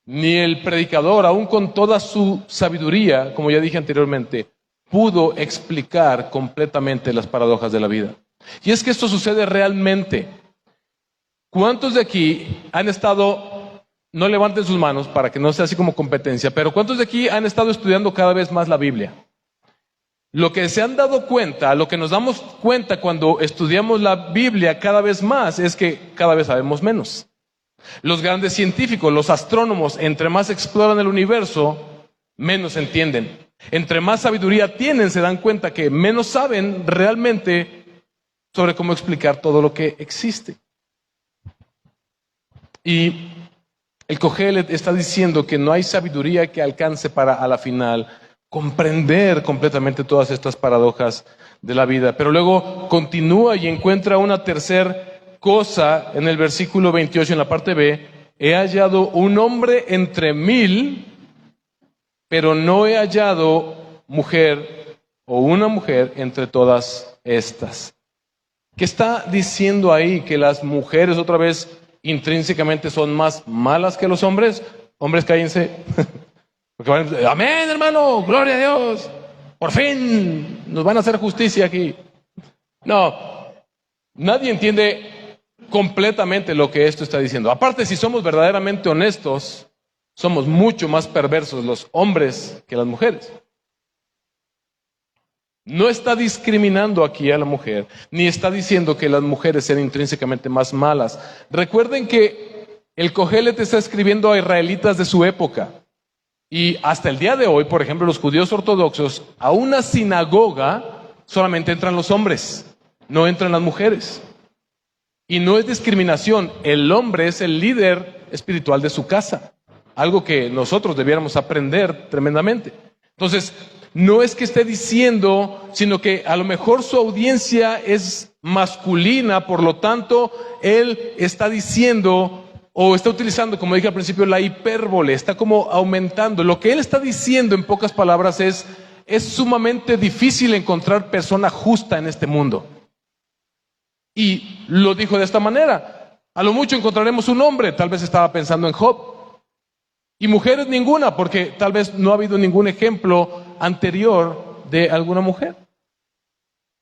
ni el predicador, aún con toda su sabiduría, como ya dije anteriormente, pudo explicar completamente las paradojas de la vida. Y es que esto sucede realmente. ¿Cuántos de aquí han estado, no levanten sus manos para que no sea así como competencia, pero cuántos de aquí han estado estudiando cada vez más la Biblia? Lo que se han dado cuenta, lo que nos damos cuenta cuando estudiamos la Biblia cada vez más, es que cada vez sabemos menos. Los grandes científicos, los astrónomos, entre más exploran el universo, menos entienden. Entre más sabiduría tienen, se dan cuenta que menos saben realmente sobre cómo explicar todo lo que existe. Y el Cogelet está diciendo que no hay sabiduría que alcance para a la final comprender completamente todas estas paradojas de la vida. Pero luego continúa y encuentra una tercera cosa en el versículo 28, en la parte B. He hallado un hombre entre 1000, pero no he hallado mujer o una mujer entre todas estas. ¿Qué está diciendo ahí? ¿Que las mujeres otra vez intrínsecamente son más malas que los hombres? Hombres, cállense. Porque van a decir, amén, hermano, gloria a Dios. Por fin nos van a hacer justicia aquí. No, nadie entiende completamente lo que esto está diciendo. Aparte, si somos verdaderamente honestos, somos mucho más perversos los hombres que las mujeres. No está discriminando aquí a la mujer, ni está diciendo que las mujeres sean intrínsecamente más malas. Recuerden que el Cogelet está escribiendo a israelitas de su época. Y hasta el día de hoy, por ejemplo, los judíos ortodoxos, a una sinagoga solamente entran los hombres, no entran las mujeres. Y no es discriminación, el hombre es el líder espiritual de su casa, algo que nosotros debiéramos aprender tremendamente. Entonces, no es que esté diciendo, sino que a lo mejor su audiencia es masculina, por lo tanto, él está diciendo, o está utilizando, como dije al principio, la hipérbole, está como aumentando. Lo que él está diciendo, en pocas palabras, es sumamente difícil encontrar persona justa en este mundo. Y lo dijo de esta manera: a lo mucho encontraremos un hombre, tal vez estaba pensando en Job, y mujeres ninguna, porque tal vez no ha habido ningún ejemplo anterior de alguna mujer.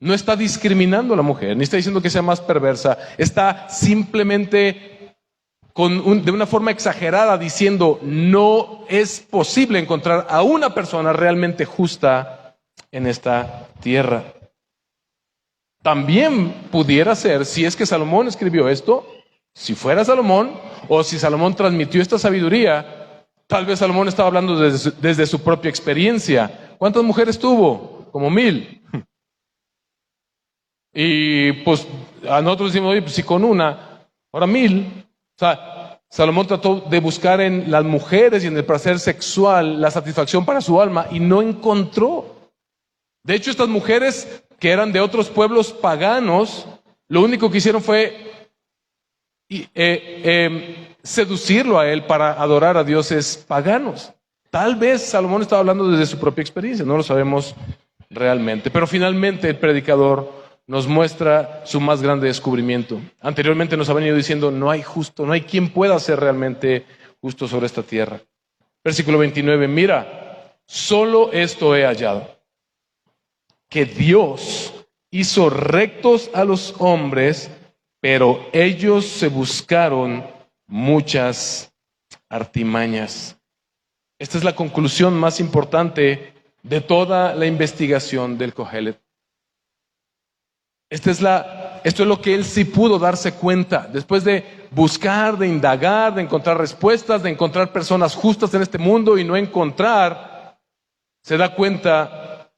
No está discriminando a la mujer, ni está diciendo que sea más perversa, está simplemente de una forma exagerada diciendo, no es posible encontrar a una persona realmente justa en esta tierra. También pudiera ser, si es que Salomón escribió esto, si fuera Salomón, o si Salomón transmitió esta sabiduría, tal vez Salomón estaba hablando desde su propia experiencia. ¿Cuántas mujeres tuvo? como 1000. Y pues a nosotros decimos, oye, pues si con una, ahora 1000. O sea, Salomón trató de buscar en las mujeres y en el placer sexual la satisfacción para su alma y no encontró. De hecho, estas mujeres que eran de otros pueblos paganos, lo único que hicieron fue seducirlo a él para adorar a dioses paganos. Tal vez Salomón estaba hablando desde su propia experiencia, no lo sabemos realmente. Pero finalmente el predicador nos muestra su más grande descubrimiento. Anteriormente nos ha venido diciendo, no hay justo, no hay quien pueda ser realmente justo sobre esta tierra. Versículo 29, mira, solo esto he hallado, que Dios hizo rectos a los hombres, pero ellos se buscaron muchas artimañas. Esta es la conclusión más importante de toda la investigación del Kohelet. Esto es lo que él sí pudo darse cuenta. Después de buscar, de indagar, de encontrar respuestas, de encontrar personas justas en este mundo y no encontrar, se da cuenta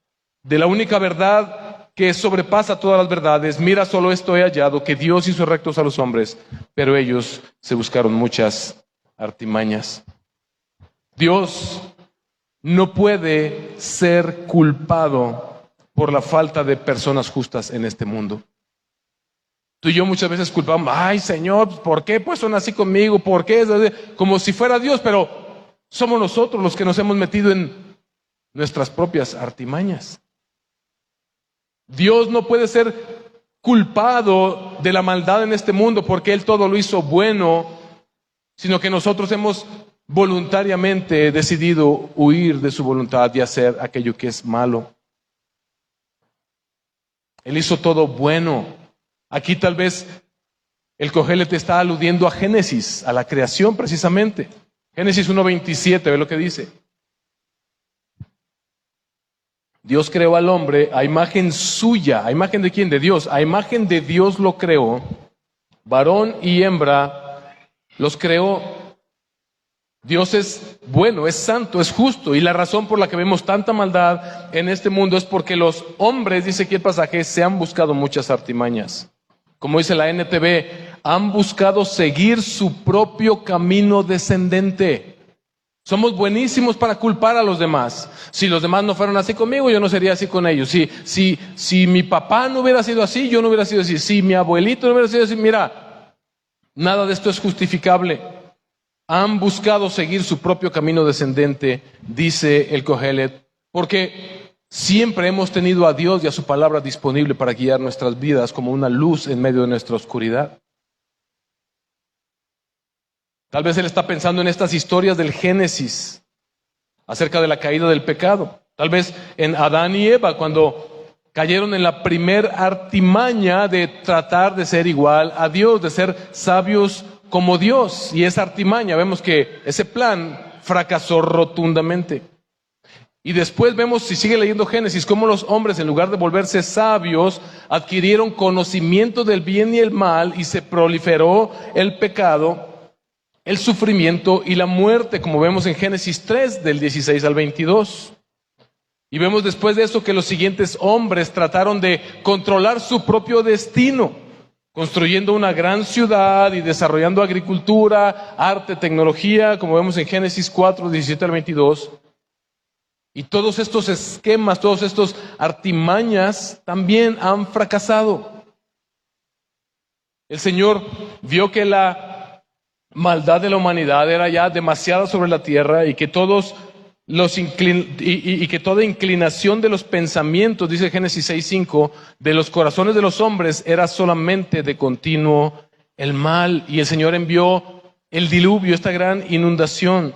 de la única verdad que sobrepasa todas las verdades. Mira, solo esto he hallado, que Dios hizo rectos a los hombres, pero ellos se buscaron muchas artimañas. Dios no puede ser culpado por la falta de personas justas en este mundo. Tú y yo muchas veces culpamos, ay Señor, ¿por qué pues son así conmigo? ¿Por qué? Como si fuera Dios, pero somos nosotros los que nos hemos metido en nuestras propias artimañas. Dios no puede ser culpado de la maldad en este mundo porque Él todo lo hizo bueno, sino que nosotros hemos voluntariamente decidido huir de su voluntad y hacer aquello que es malo. Él hizo todo bueno. Aquí tal vez el Kohelet está aludiendo a Génesis, a la creación precisamente. Génesis 1:27, ve lo que dice. Dios creó al hombre a imagen suya. ¿A imagen de quién? De Dios. A imagen de Dios lo creó. Varón y hembra los creó. Dios es bueno, es santo, es justo. Y la razón por la que vemos tanta maldad en este mundo es porque los hombres, dice aquí el pasaje, se han buscado muchas artimañas. Como dice la NTV, han buscado seguir su propio camino descendente. Somos buenísimos para culpar a los demás. Si los demás no fueron así conmigo, yo no sería así con ellos. Si mi papá no hubiera sido así, yo no hubiera sido así. Si mi abuelito no hubiera sido así, mira, nada de esto es justificable. Han buscado seguir su propio camino descendente, dice el Kohelet, porque siempre hemos tenido a Dios y a su palabra disponible para guiar nuestras vidas como una luz en medio de nuestra oscuridad. Tal vez él está pensando en estas historias del Génesis, acerca de la caída del pecado. Tal vez en Adán y Eva, cuando cayeron en la primer artimaña de tratar de ser igual a Dios, de ser sabios como Dios. Y esa artimaña, vemos que ese plan fracasó rotundamente. Y después vemos, si sigue leyendo Génesis, cómo los hombres, en lugar de volverse sabios, adquirieron conocimiento del bien y el mal, y se proliferó el pecado, el sufrimiento y la muerte, como vemos en Génesis 3, del 16 al 22. Y vemos después de eso que los siguientes hombres trataron de controlar su propio destino, construyendo una gran ciudad y desarrollando agricultura, arte, tecnología, como vemos en Génesis 4, 17 al 22. Y todos estos esquemas, todos estos artimañas también han fracasado. El Señor vio que la maldad de la humanidad era ya demasiada sobre la tierra y que que toda inclinación de los pensamientos, dice Génesis 6:5, de los corazones de los hombres era solamente de continuo el mal. Y el Señor envió el diluvio, esta gran inundación.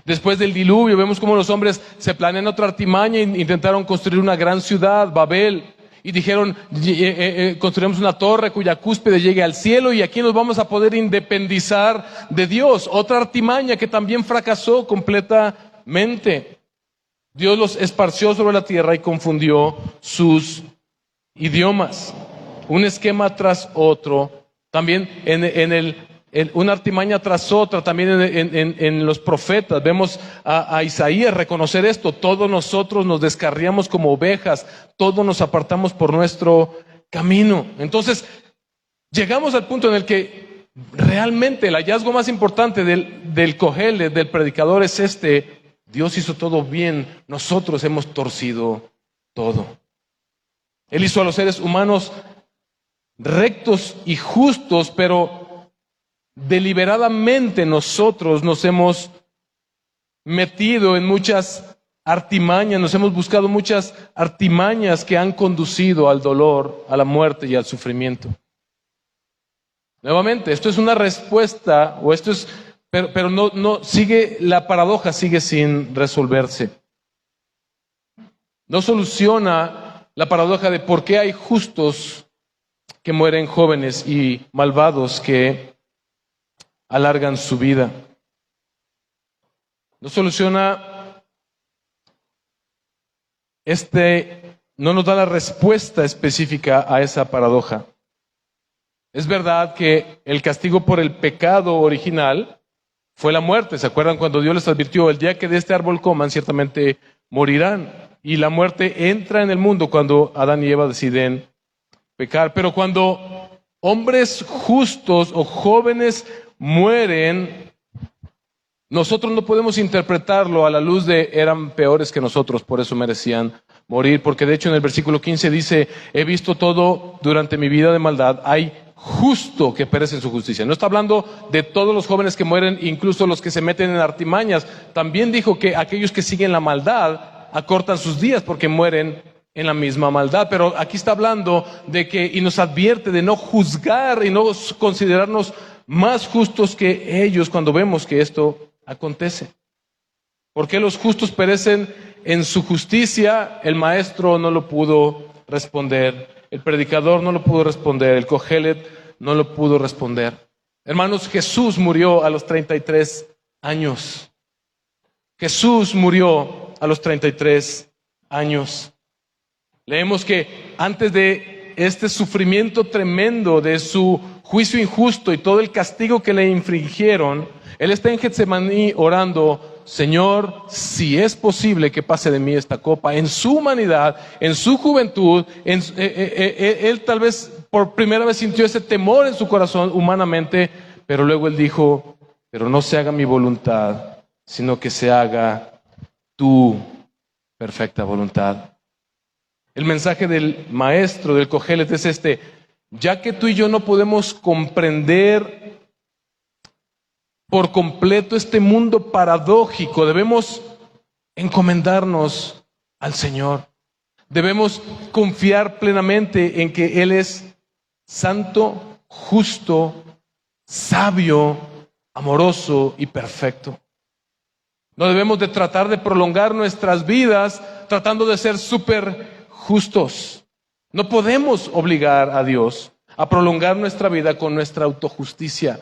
Después del diluvio vemos cómo los hombres se planean otra artimaña e intentaron construir una gran ciudad, Babel. Y dijeron, construiremos una torre cuya cúspide llegue al cielo y aquí nos vamos a poder independizar de Dios. Otra artimaña que también fracasó completamente. Dios los esparció sobre la tierra y confundió sus idiomas. Un esquema tras otro. También en el una artimaña tras otra, también en los profetas. Vemos a Isaías reconocer esto: todos nosotros nos descarriamos como ovejas, todos nos apartamos por nuestro camino. Entonces, llegamos al punto en el que realmente el hallazgo más importante del Kohelet, del predicador, es Dios hizo todo bien, nosotros hemos torcido todo. Él hizo a los seres humanos rectos y justos, pero deliberadamente nosotros nos hemos metido en muchas artimañas, nos hemos buscado muchas artimañas que han conducido al dolor, a la muerte y al sufrimiento. Nuevamente, esto es una respuesta, pero no sigue, la paradoja sigue sin resolverse. No soluciona la paradoja de por qué hay justos que mueren jóvenes y malvados que alargan su vida. No soluciona no nos da la respuesta específica a esa paradoja. Es verdad que el castigo por el pecado original fue la muerte. ¿Se acuerdan cuando Dios les advirtió: el día que de este árbol coman, ciertamente morirán? Y la muerte entra en el mundo cuando Adán y Eva deciden pecar. Pero cuando hombres justos o jóvenes mueren, nosotros no podemos interpretarlo a la luz de eran peores que nosotros, por eso merecían morir. Porque de hecho en el versículo 15 dice: he visto todo durante mi vida de maldad, hay justo que perece en su justicia. No está hablando de todos los jóvenes que mueren, incluso los que se meten en artimañas. También dijo que aquellos que siguen la maldad acortan sus días porque mueren en la misma maldad. Pero aquí está hablando y nos advierte de no juzgar y no considerarnos más justos que ellos cuando vemos que esto acontece. ¿Por qué los justos perecen en su justicia? El maestro no lo pudo responder, el predicador no lo pudo responder, el Kohelet no lo pudo responder. Hermanos, Jesús murió a los 33 años. Jesús murió a los 33 años. Leemos que antes de este sufrimiento tremendo, de su juicio injusto y todo el castigo que le infligieron, Él está en Getsemaní orando: Señor, si es posible que pase de mí esta copa. En su humanidad, en su juventud, Él tal vez por primera vez sintió ese temor en su corazón humanamente, pero luego Él dijo: pero no se haga mi voluntad, sino que se haga tu perfecta voluntad. El mensaje del maestro, del Kohelet, es ya que tú y yo no podemos comprender por completo este mundo paradójico, debemos encomendarnos al Señor. Debemos confiar plenamente en que Él es santo, justo, sabio, amoroso y perfecto. No debemos de tratar de prolongar nuestras vidas tratando de ser súper justos. No podemos obligar a Dios a prolongar nuestra vida con nuestra autojusticia.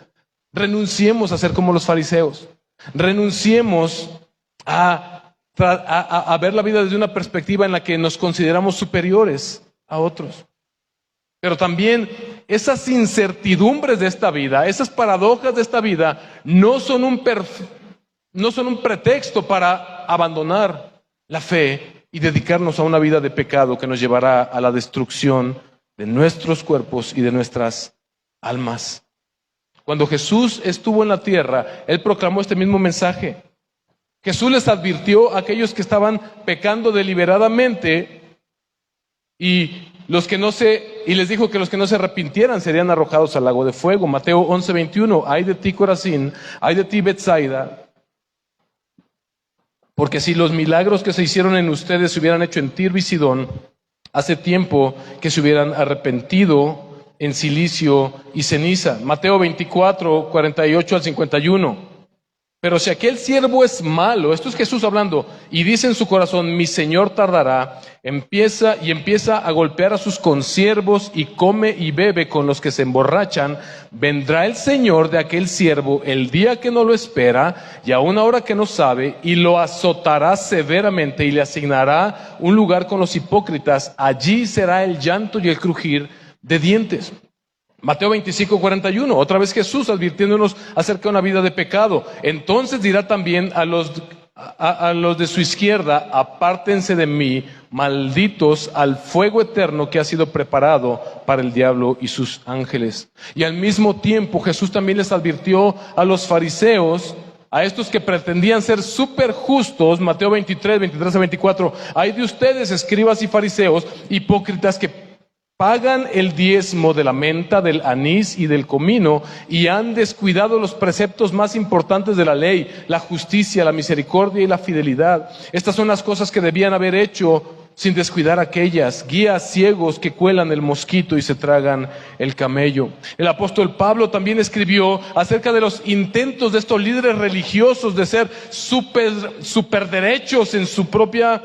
Renunciemos a ser como los fariseos. Renunciemos a ver la vida desde una perspectiva en la que nos consideramos superiores a otros. Pero también esas incertidumbres de esta vida, esas paradojas de esta vida, no son un pretexto para abandonar la fe y dedicarnos a una vida de pecado que nos llevará a la destrucción de nuestros cuerpos y de nuestras almas. Cuando Jesús estuvo en la tierra, Él proclamó este mismo mensaje. Jesús les advirtió a aquellos que estaban pecando deliberadamente y les dijo que los que no se arrepintieran serían arrojados al lago de fuego. Mateo 11:21, ay de ti Corazín, ay de ti Betsaida, porque si los milagros que se hicieron en ustedes se hubieran hecho en Tiro y Sidón, hace tiempo que se hubieran arrepentido en silicio y ceniza. Mateo 24, 48 al 51. Pero si aquel siervo es malo, esto es Jesús hablando, y dice en su corazón, mi Señor tardará, empieza a golpear a sus consiervos y come y bebe con los que se emborrachan, vendrá el Señor de aquel siervo el día que no lo espera y a una hora que no sabe, y lo azotará severamente y le asignará un lugar con los hipócritas. Allí será el llanto y el crujir de dientes. Mateo 25:41, otra vez Jesús advirtiéndonos acerca de una vida de pecado. Entonces dirá también a los de su izquierda: apártense de mí, malditos, al fuego eterno que ha sido preparado para el diablo y sus ángeles. Y al mismo tiempo Jesús también les advirtió a los fariseos, a estos que pretendían ser súper justos. Mateo 23:23-24, hay de ustedes, escribas y fariseos, hipócritas, que pagan el diezmo de la menta, del anís y del comino, y han descuidado los preceptos más importantes de la ley: la justicia, la misericordia y la fidelidad. Estas son las cosas que debían haber hecho sin descuidar aquellas. Guías ciegos que cuelan el mosquito y se tragan el camello. El apóstol Pablo también escribió acerca de los intentos de estos líderes religiosos de ser super derechos en su propia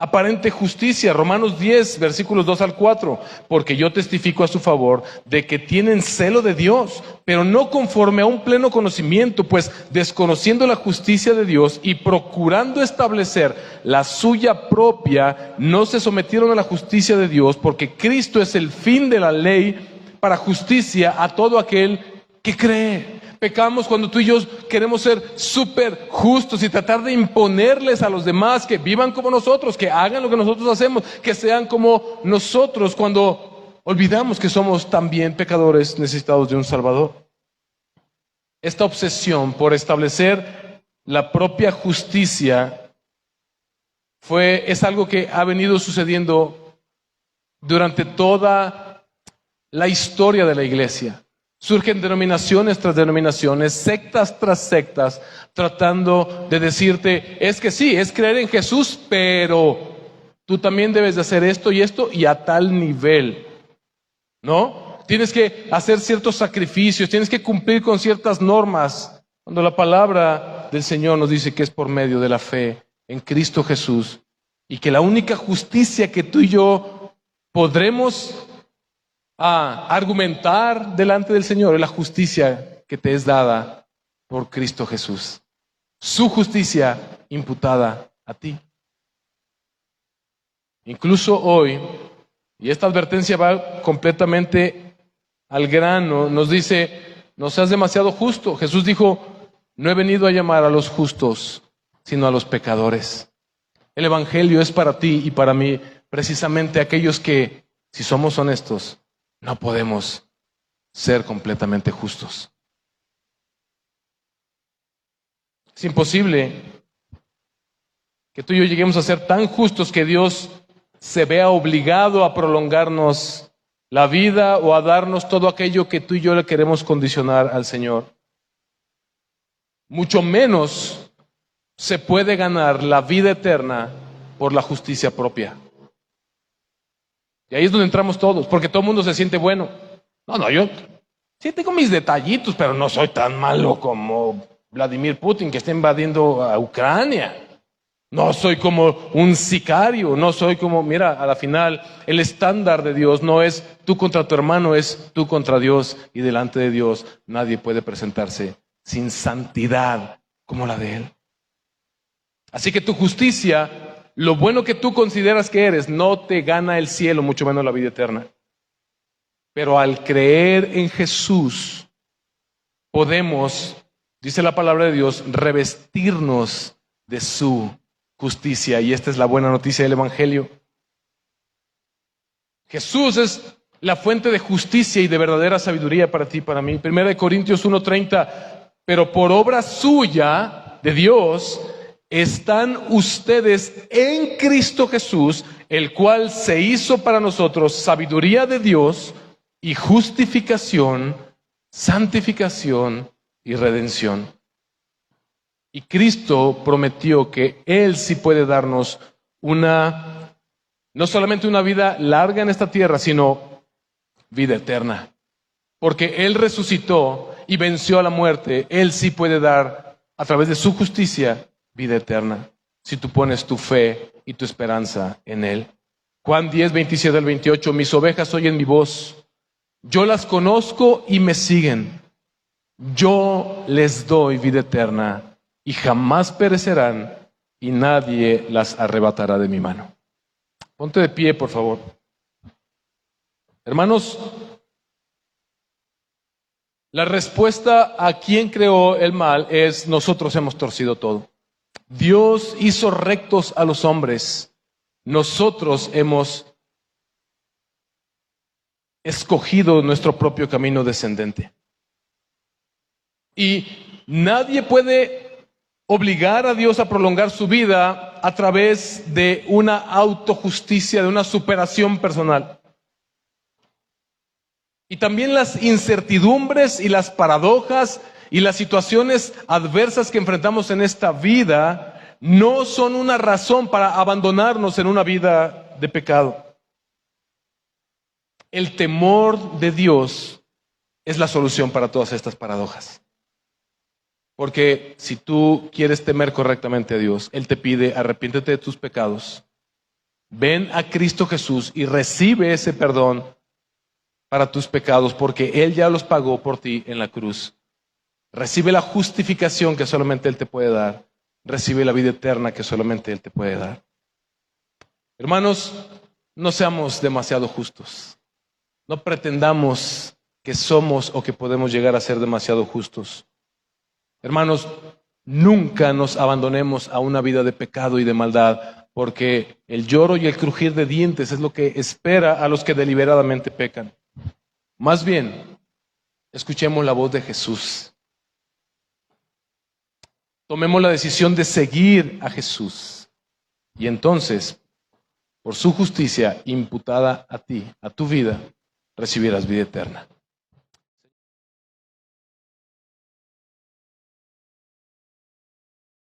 aparente justicia. Romanos 10, versículos 2-4. Porque yo testifico a su favor de que tienen celo de Dios, pero no conforme a un pleno conocimiento, pues desconociendo la justicia de Dios y procurando establecer la suya propia, no se sometieron a la justicia de Dios, porque Cristo es el fin de la ley para justicia a todo aquel que cree. Pecamos cuando tú y yo queremos ser súper justos y tratar de imponerles a los demás que vivan como nosotros, que hagan lo que nosotros hacemos, que sean como nosotros, cuando olvidamos que somos también pecadores necesitados de un Salvador. Esta obsesión por establecer la propia justicia es algo que ha venido sucediendo durante toda la historia de la iglesia. Surgen denominaciones tras denominaciones, sectas tras sectas, tratando de decirte: es que sí, es creer en Jesús, pero tú también debes de hacer esto y a tal nivel, ¿no? Tienes que hacer ciertos sacrificios, tienes que cumplir con ciertas normas, cuando la palabra del Señor nos dice que es por medio de la fe en Cristo Jesús, y que la única justicia que tú y yo podremos argumentar delante del Señor es la justicia que te es dada por Cristo Jesús, su justicia imputada a ti. Incluso hoy, y esta advertencia va completamente al grano, nos dice: no seas demasiado justo. Jesús dijo: no he venido a llamar a los justos, sino a los pecadores. El evangelio es para ti y para mí, precisamente aquellos que, si somos honestos, no podemos ser completamente justos. Es imposible que tú y yo lleguemos a ser tan justos que Dios se vea obligado a prolongarnos la vida o a darnos todo aquello que tú y yo le queremos condicionar al Señor. Mucho menos se puede ganar la vida eterna por la justicia propia. Y ahí es donde entramos todos, porque todo el mundo se siente bueno. No, yo sí tengo mis detallitos, pero no soy tan malo como Vladimir Putin, que está invadiendo a Ucrania. No soy como un sicario, no soy como, mira, a la final el estándar de Dios no es tú contra tu hermano, es tú contra Dios, y delante de Dios nadie puede presentarse sin santidad como la de Él. Así que tu justicia, lo bueno que tú consideras que eres, no te gana el cielo, mucho menos la vida eterna. Pero al creer en Jesús, podemos, dice la palabra de Dios, revestirnos de su justicia. Y esta es la buena noticia del evangelio. Jesús es la fuente de justicia y de verdadera sabiduría para ti y para mí. 1 Corintios 1:30, pero por obra suya, de Dios, están ustedes en Cristo Jesús, el cual se hizo para nosotros sabiduría de Dios y justificación, santificación y redención. Y Cristo prometió que Él sí puede darnos no solamente una vida larga en esta tierra, sino vida eterna. Porque Él resucitó y venció a la muerte. Él sí puede dar, a través de su justicia, vida eterna, si tú pones tu fe y tu esperanza en Él. Juan 10:27-28, mis ovejas oyen mi voz, yo las conozco y me siguen, yo les doy vida eterna y jamás perecerán y nadie las arrebatará de mi mano. Ponte de pie, por favor. Hermanos, La respuesta a quien creó el mal es: nosotros hemos torcido todo. Dios hizo rectos a los hombres. Nosotros hemos escogido nuestro propio camino descendente. Y nadie puede obligar a Dios a prolongar su vida a través de una autojusticia, de una superación personal. Y también las incertidumbres y las paradojas y las situaciones adversas que enfrentamos en esta vida no son una razón para abandonarnos en una vida de pecado. El temor de Dios es la solución para todas estas paradojas. Porque si tú quieres temer correctamente a Dios, Él te pide: arrepiéntete de tus pecados, ven a Cristo Jesús y recibe ese perdón para tus pecados, porque Él ya los pagó por ti en la cruz. Recibe la justificación que solamente Él te puede dar. Recibe la vida eterna que solamente Él te puede dar. Hermanos, no seamos demasiado justos. No pretendamos que somos o que podemos llegar a ser demasiado justos. Hermanos, nunca nos abandonemos a una vida de pecado y de maldad, porque el lloro y el crujir de dientes es lo que espera a los que deliberadamente pecan. Más bien, escuchemos la voz de Jesús. Tomemos la decisión de seguir a Jesús. Y entonces, por su justicia imputada a ti, a tu vida, recibirás vida eterna.